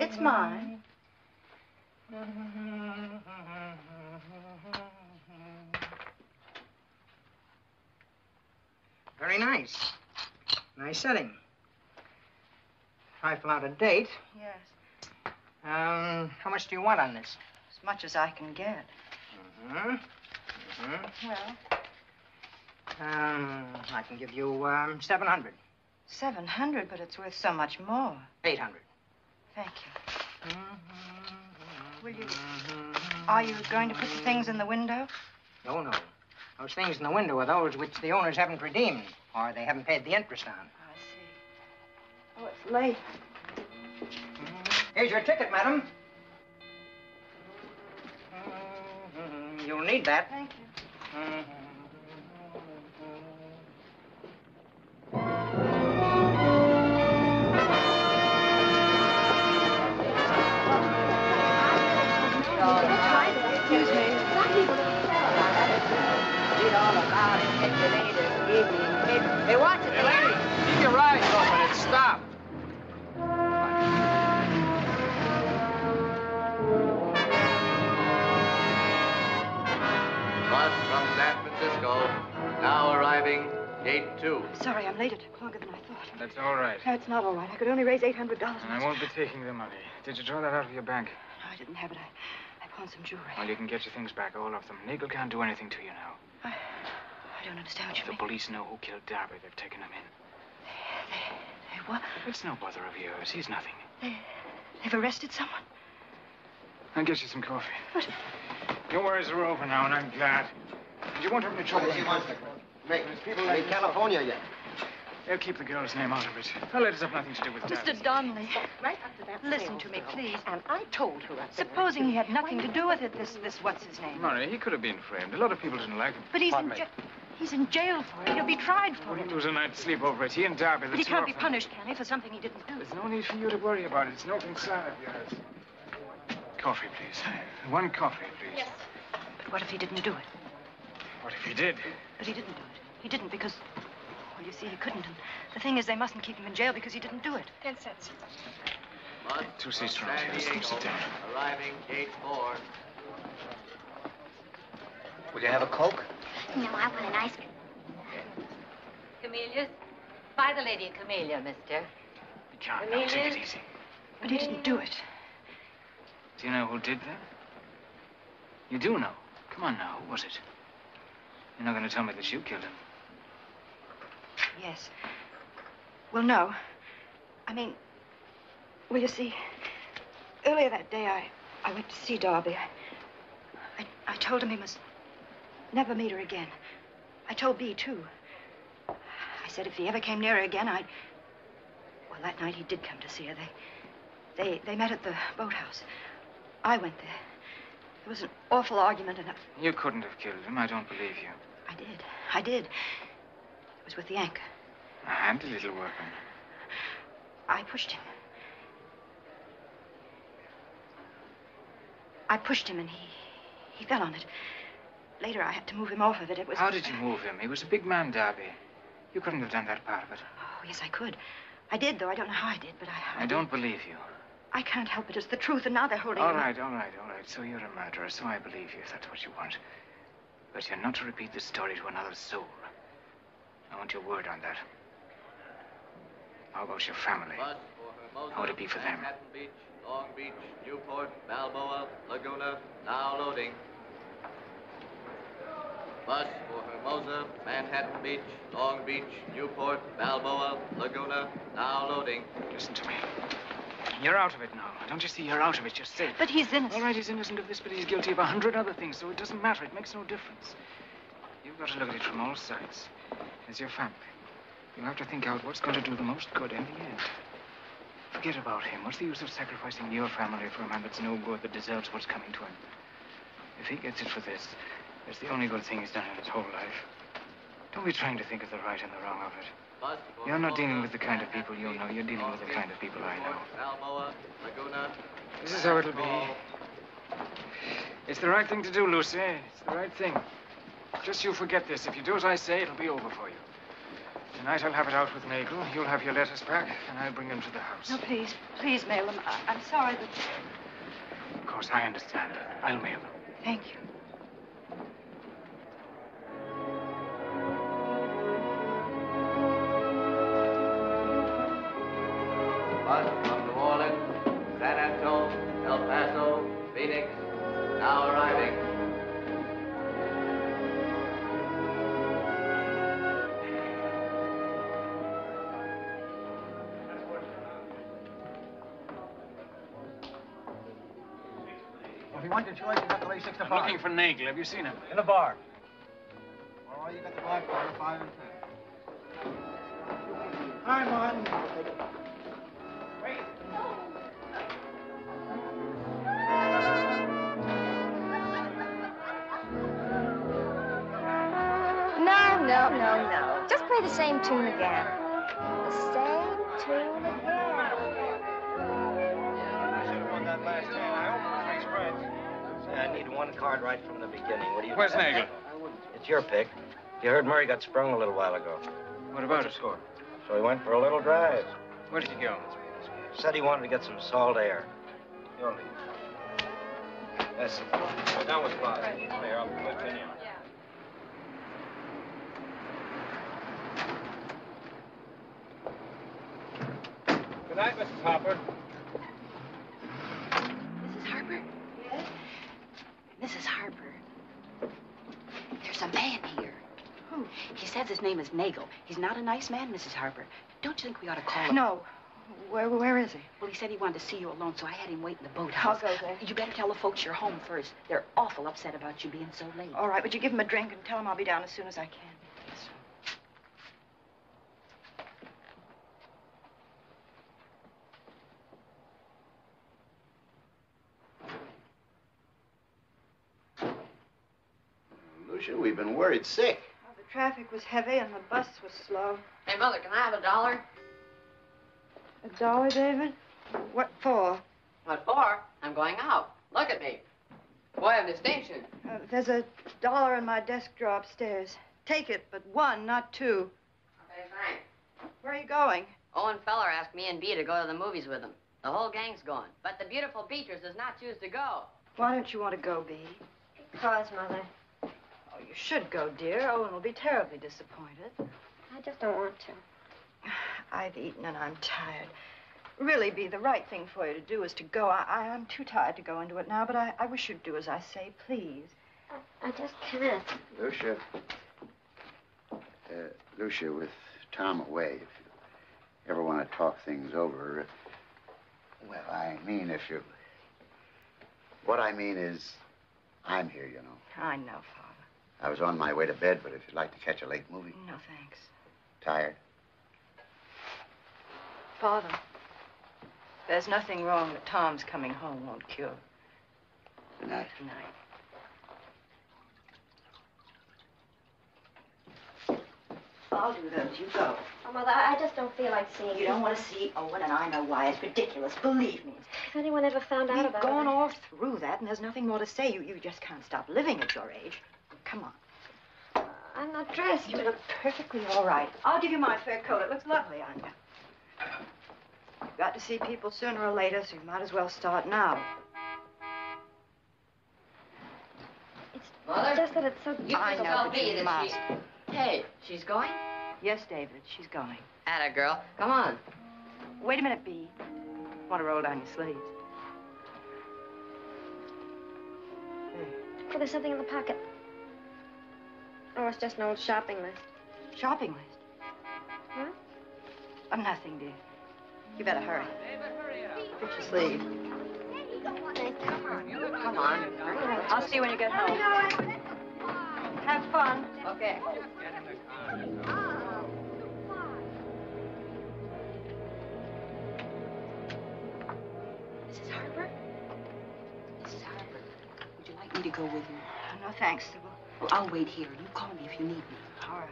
is. It's mine. Very nice. Nice setting. Trifle out of date. Yes. How much do you want on this? As much as I can get. Well, I can give you 700. 700, but it's worth so much more. 800. Thank you. Will you... Are you going to put the things in the window? No, no. Those things in the window are those which the owners haven't redeemed, or they haven't paid the interest on. I see. Oh, it's late. Here's your ticket, madam. You'll need that. Thank you. Excuse me. Read all about it at the latest evening paper. Hey, watch it, lady. Keep your eyes open and stop. Bus from San Francisco, now arriving, gate 2. Sorry, I'm late. It took longer than I thought. That's all right. No, it's not all right. I could only raise $800. And I won't be taking the money. Did you draw that out of your bank? No, I didn't have it. I pawned some jewelry. Well, you can get your things back, all of them. Nagel can't do anything to you now. I don't understand what you mean. The police know who killed Darby. They've taken him in. They what? It's no bother of yours. He's nothing. They've arrested someone? I'll get you some coffee. What? Your worries are over now, and I'm glad. You won't have any trouble. People in California yet. They'll keep the girl's name out of it. Her letters have nothing to do with Darby. Mr. Donnelly. Right after that. Listen to me, please. And I told her. Supposing he had nothing to do with it, this what's his name? Murray, he could have been framed. A lot of people didn't like him. But he's in jail for it. He'll be tried for it. It was a night's sleep over it. He and Darby, But he can't be punished, can he, for something he didn't do? There's no need for you to worry about it. It's no concern of yours. Coffee, please. One coffee, please. Yes. But what if he didn't do it? What if he did? But he didn't do it. He didn't because, well, you see, he couldn't. And the thing is, they mustn't keep him in jail because he didn't do it. 10 cents. 2 seats round here. Let's come sit down. Arriving gate 4. Will you have a Coke? No, I want an ice cream. Camellias? Buy the lady a camellia, mister. You can't now. Take it easy. But he didn't do it. Do you know who did that? You do know. Come on now. Who was it? You're not going to tell me that you killed him. Yes. Well, no. I mean, well, you see, earlier that day, I went to see Darby. I told him he must never meet her again. I told Bee, too. I said if he ever came near her again, I'd... Well, that night he did come to see her. They met at the boathouse. I went there. It was an awful argument, and You couldn't have killed him. I don't believe you. I did. It was with the anchor. A handy little weapon. I pushed him. I pushed him, and he fell on it. Later, I had to move him off of it. It was... How did you move him? He was a big man, Darby. You couldn't have done that part of it. Oh, yes, I could. I did, though. I don't know how I did, but I don't believe you. I can't help it. It's the truth, and now they're holding him. All right. So you're a murderer, so I believe you if that's what you want. But you're not to repeat this story to another soul. I want your word on that. How about your family? How would it be for them? Manhattan Beach, Long Beach, Newport, Balboa, Laguna, now loading. Bus for Hermosa, Manhattan Beach, Long Beach, Newport, Balboa, Laguna, now loading. Listen to me. You're out of it now. Don't you see you're out of it? You're safe. But he's innocent. All right, he's innocent of this, but he's guilty of 100 other things, so it doesn't matter. It makes no difference. You've got to look at it from all sides. As your family. You have to think out what's going to do the most good in the end. Forget about him. What's the use of sacrificing your family for a man that's no good, that deserves what's coming to him? If he gets it for this, it's the only good thing he's done in his whole life. Don't be trying to think of the right and the wrong of it. You're not dealing with the kind of people you know. You're dealing with the kind of people I know. This is how it'll be. It's the right thing to do, Lucy. It's the right thing. Just you forget this. If you do as I say, it'll be over for you. Tonight I'll have it out with Nagel. You'll have your letters back, and I'll bring them to the house. No, please mail them. I'm sorry, but... Of course, I understand. I'll mail them. Thank you. Bus from New Orleans, San Antonio, El Paso, Phoenix, now arriving. If you want your choice, you got to lay 6 to 5. I'm looking for Nagel. Have you seen him? In the bar. All right, you got the black bar, 5 and 10. Hi, Martin. Wait. No. Just play the same tune again. The same tune again. I should have won that last hand. I hope it was friends. I need one card right from the beginning. What do you... Where's Nagel? It's your pick. You heard Murray got sprung a little while ago. What about it? So he went for a little drive. Where did he go? Said he wanted to get some salt air. You'll leave. That's it. Go down with Bob. There, I'll put in. Good night, Mrs. Harper. Mrs. Harper? Yes? Mrs. Harper, there's a man here. Who? He says his name is Nagel. He's not a nice man, Mrs. Harper. Don't you think we ought to call him? No. Where is he? Well, he said he wanted to see you alone, so I had him wait in the boathouse. I'll go there. You better tell the folks you're home first. They're awful upset about you being so late. All right, would you give him a drink and tell him I'll be down as soon as I can? Yes, Lucia, we've been worried sick. Well, the traffic was heavy and the bus was slow. Hey, Mother, can I have $1? $1, David? What for? What for? I'm going out. Look at me. Boy of distinction. There's $1 in my desk drawer upstairs. Take it, but 1, not 2. Okay, fine. Where are you going? Owen Feller asked me and Bea to go to the movies with him. The whole gang's going. But the beautiful Beatrice does not choose to go. Why don't you want to go, Bea? Because, Mother. Oh, you should go, dear. Owen will be terribly disappointed. I just don't want to. I've eaten and I'm tired. Really, Bea, the right thing for you to do is to go. I'm too tired to go into it now, but I wish you'd do as I say, please. I just can't. Lucia. Lucia, with Tom away, if you ever want to talk things over, well, I mean, if you... What I mean is, I'm here, you know. I know, Father. I was on my way to bed, but if you'd like to catch a late movie. No, thanks. Tired? Father, there's nothing wrong that Tom's coming home won't cure. Good night. Good night. I'll do those. You go. Oh, Mother, I just don't feel like seeing You don't want to see Owen, and I know why. It's ridiculous. Believe me. If anyone ever found out about it... We've gone all through that, and there's nothing more to say. You just can't stop living at your age. Come on. I'm not dressed. You look perfectly all right. I'll give you my fur coat. It looks lovely on you. You've got to see people sooner or later, so you might as well start now. Mother? Just that it's so... I know, but you must. Hey, she's going? Yes, David, she's going. Atta girl. Come on. Wait a minute, Bea. Want to roll down your sleeves? Oh, there's something in the pocket. Oh, it's just an old shopping list. Shopping list? Huh? Oh, nothing, dear. You better hurry. David, hurry up. Get your sleeve. Come on. I'll see you when you get home. Have fun. Okay. Mrs. Harper? Mrs. Harper, would you like me to go with you? No, thanks, Sybil. Well, I'll wait here. You call me if you need me. All right.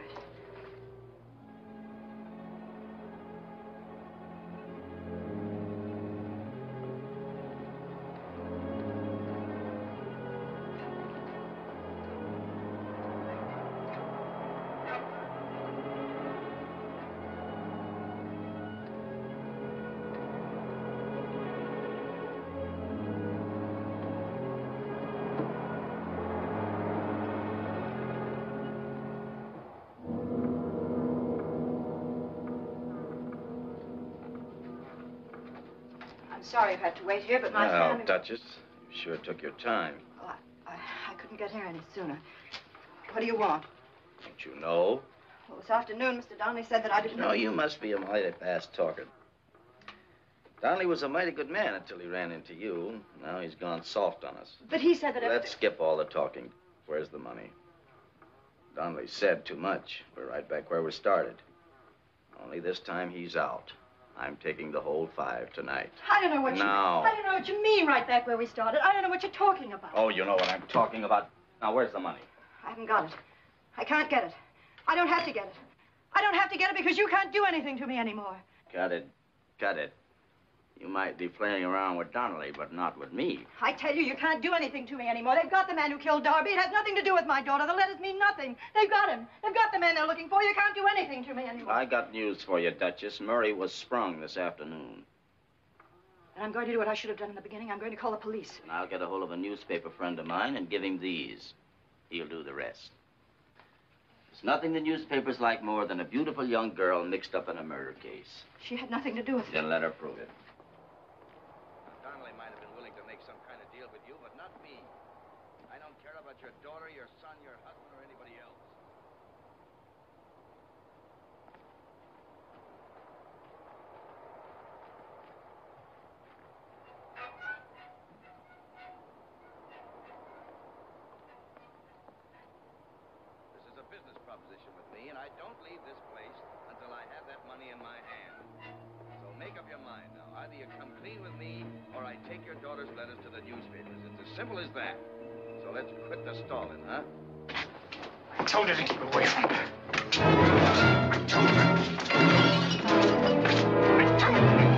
Sorry I've had to wait here, but my family... Duchess, you sure took your time. Oh, I couldn't get here any sooner. What do you want? Don't you know? Well, this afternoon, Mr. Donnelly said that I didn't... No, you must be a mighty fast talker. Donnelly was a mighty good man until he ran into you. Now he's gone soft on us. But he said that... Let's skip all the talking. Where's the money? Donnelly said too much. We're right back where we started. Only this time he's out. I'm taking the whole 5 tonight. I don't know what Now. I don't know what you mean right back where we started. I don't know what you're talking about. Oh, you know what I'm talking about. Now, where's the money? I haven't got it. I can't get it. I don't have to get it. I don't have to get it because you can't do anything to me anymore. Got it. Got it. You might be playing around with Donnelly, but not with me. I tell you, you can't do anything to me anymore. They've got the man who killed Darby. It has nothing to do with my daughter. The letters mean nothing. They've got him. They've got the man they're looking for. You can't do anything to me anymore. I got news for you, Duchess. Murray was sprung this afternoon. And I'm going to do what I should have done in the beginning. I'm going to call the police. And I'll get a hold of a newspaper friend of mine and give him these. He'll do the rest. There's nothing the newspapers like more than a beautiful young girl mixed up in a murder case. She had nothing to do with it. Then let her prove it. Donnelly might have been willing to make some kind of deal with you, but not me. I don't care about your daughter, your son, your husband, or anybody else. This is a business proposition with me, and I don't leave this place until I have that money in my hand. So make up your mind now. Either you come clean with me, or I take your daughter's letters to the newspapers. It's as simple as that. So let's quit the stalling, huh? I told her to keep away from her. I told her. I told her.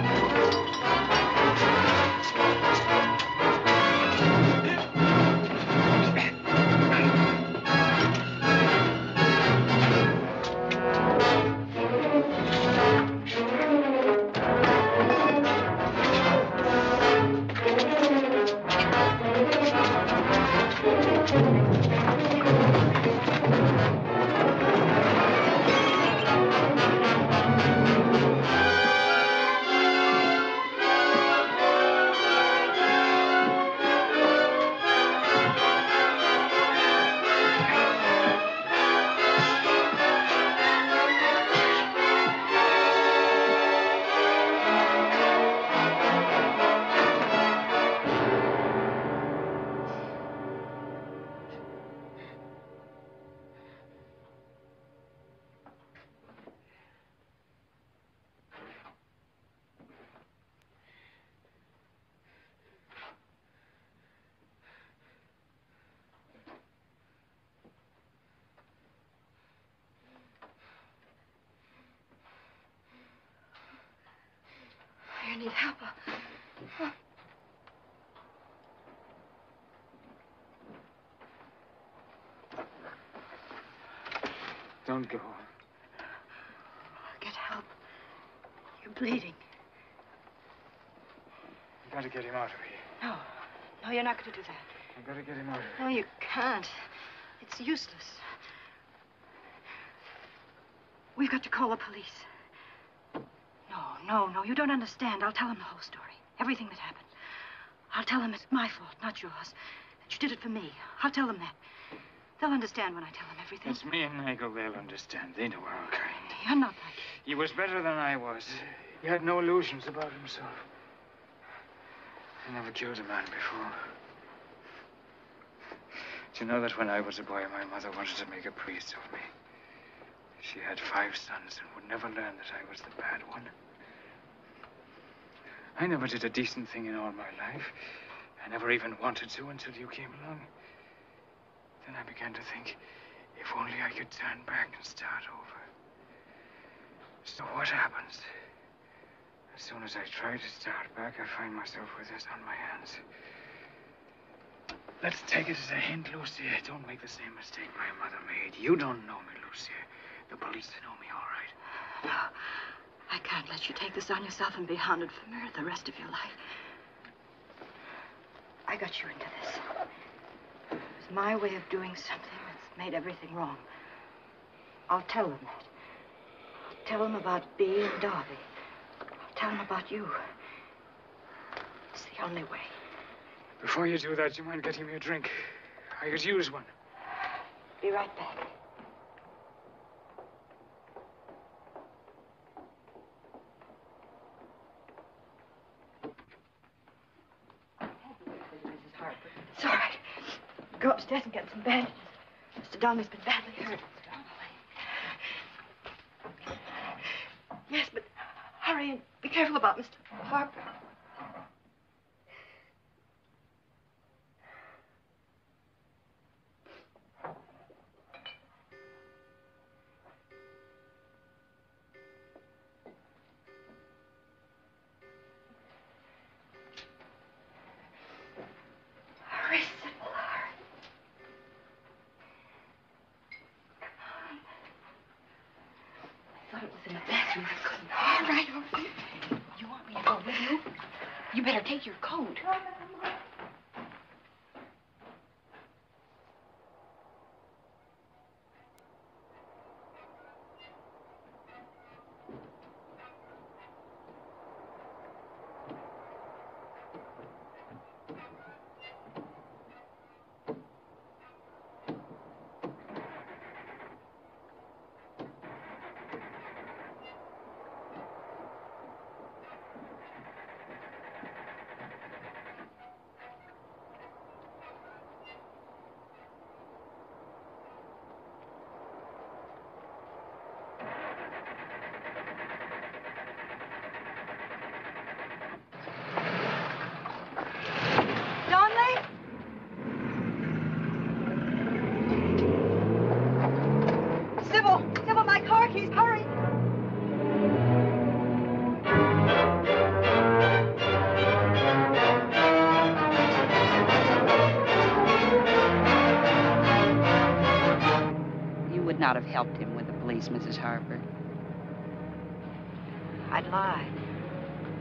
help her. Don't go. Get help. You're bleeding. You've got to get him out of here. No. No, you're not going to do that. I've got to get him out of here. No, you can't. It's useless. We've got to call the police. No, you don't understand. I'll tell them the whole story. Everything that happened. I'll tell them it's my fault, not yours. That you did it for me. I'll tell them that. They'll understand when I tell them everything. It's me and Nagel. They'll understand. They know our kind. You're not like him. He was better than I was. He had no illusions about himself. I never killed a man before. Do you know that when I was a boy, my mother wanted to make a priest of me? She had 5 sons and would never learn that I was the bad one. I never did a decent thing in all my life. I never even wanted to until you came along. Then I began to think, if only I could turn back and start over. So what happens? As soon as I try to start back, I find myself with this on my hands. Let's take it as a hint, Lucy. Don't make the same mistake my mother made. You don't know me, Lucy. The police know me, all right. No, I can't let you take this on yourself and be haunted for murder the rest of your life. I got you into this. It was my way of doing something that's made everything wrong. I'll tell them that. I'll tell them about Bea and Darby. I'll tell them about you. It's the only way. Before you do that, do you mind getting me a drink? I could use one. Be right back. Mrs. Harper. It's all right. Go upstairs and get some bandages. Mr. Donnelly's been badly hurt. Yes, but hurry and be careful about Mr. Harper. Hurry, Sybil, hurry. Come on. I thought it was in the bathroom. I couldn't. All right. You want me to go with you? You better take your coat. Not have helped him with the police, Mrs. Harper. I'd lie.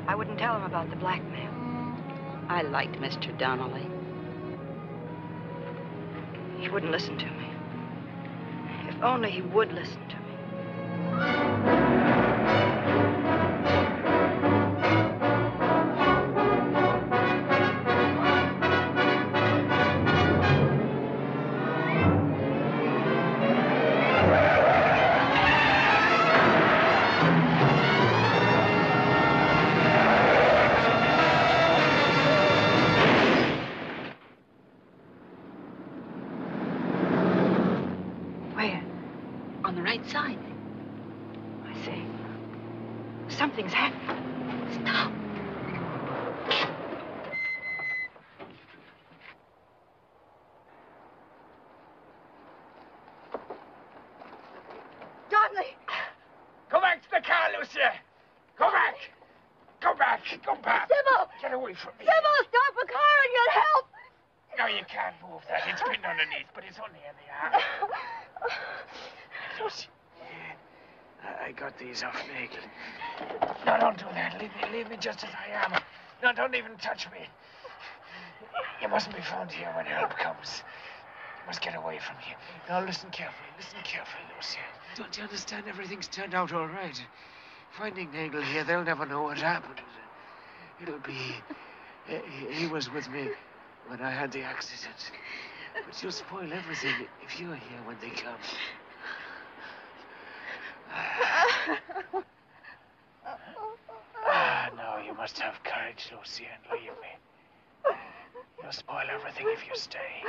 I wouldn't tell him about the blackmail. I liked Mr. Donnelly. He wouldn't listen to me. If only he would listen to me. Side. I see. Something's happening. Stop. Donnelly! Go back to the car, Lucia! Go back! Go back! Go back. Sybil! Get away from me. Sybil, stop a car and get help! No, you can't move that. It's pinned underneath, but it's only in the arm. Lucy. I got these off Nagel. No, don't do that. Leave me just as I am. No, don't even touch me. You mustn't be found here when help comes. You must get away from here. Now, listen carefully, Lucy. Don't you understand? Everything's turned out all right. Finding Nagel here, they'll never know what happened. It'll be... He was with me when I had the accident. But you'll spoil everything if you're here when they come. No, you must have courage, Lucy, and leave me. You'll spoil everything if you stay.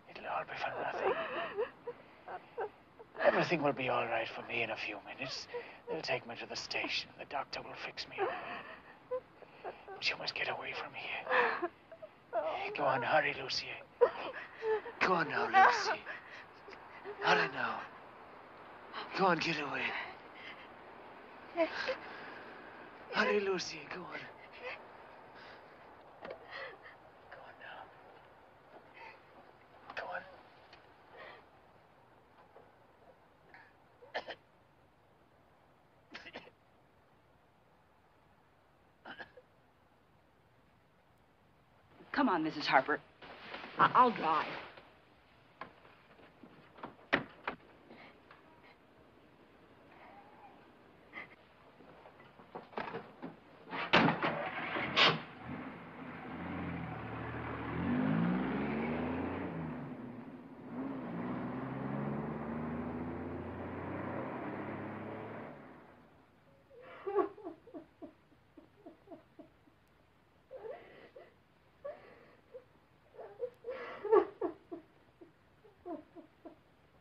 It'll all be for nothing. Everything will be all right for me in a few minutes. They'll take me to the station. The doctor will fix me up. But you must get away from here. Go on, hurry, Lucy. Go on now, Lucy. Hurry now. Go on, get away. Hurry, Lucy, go on. Go on now. Go on. Come on, Mrs. Harper. I'll drive.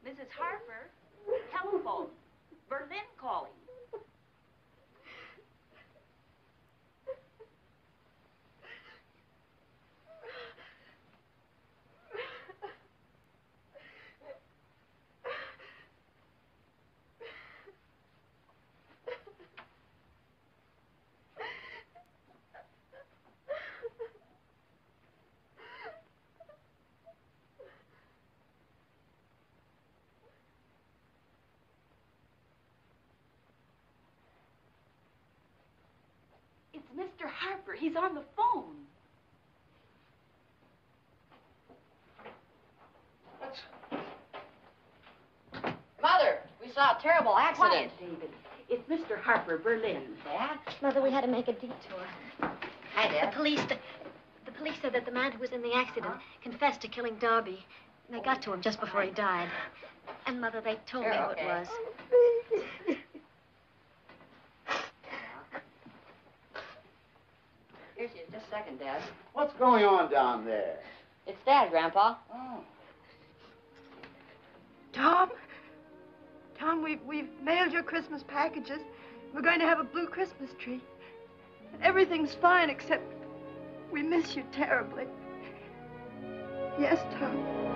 Mrs. Harper, telephone. Berlin calling. It's Mr. Harper. He's on the phone. Mother, we saw a terrible accident. Quiet, David. It's Mr. Harper, Berlin. Dad? Mother, we had to make a detour. Hi, Dad. The police said that the man who was in the accident confessed to killing Darby. And they got to him just before he died. And, Mother, they told me who it was. Here she is. Just a second, Dad. What's going on down there? It's Dad, Grandpa. Oh. Tom, we've mailed your Christmas packages. We're going to have a blue Christmas tree. Everything's fine except we miss you terribly. Yes, Tom.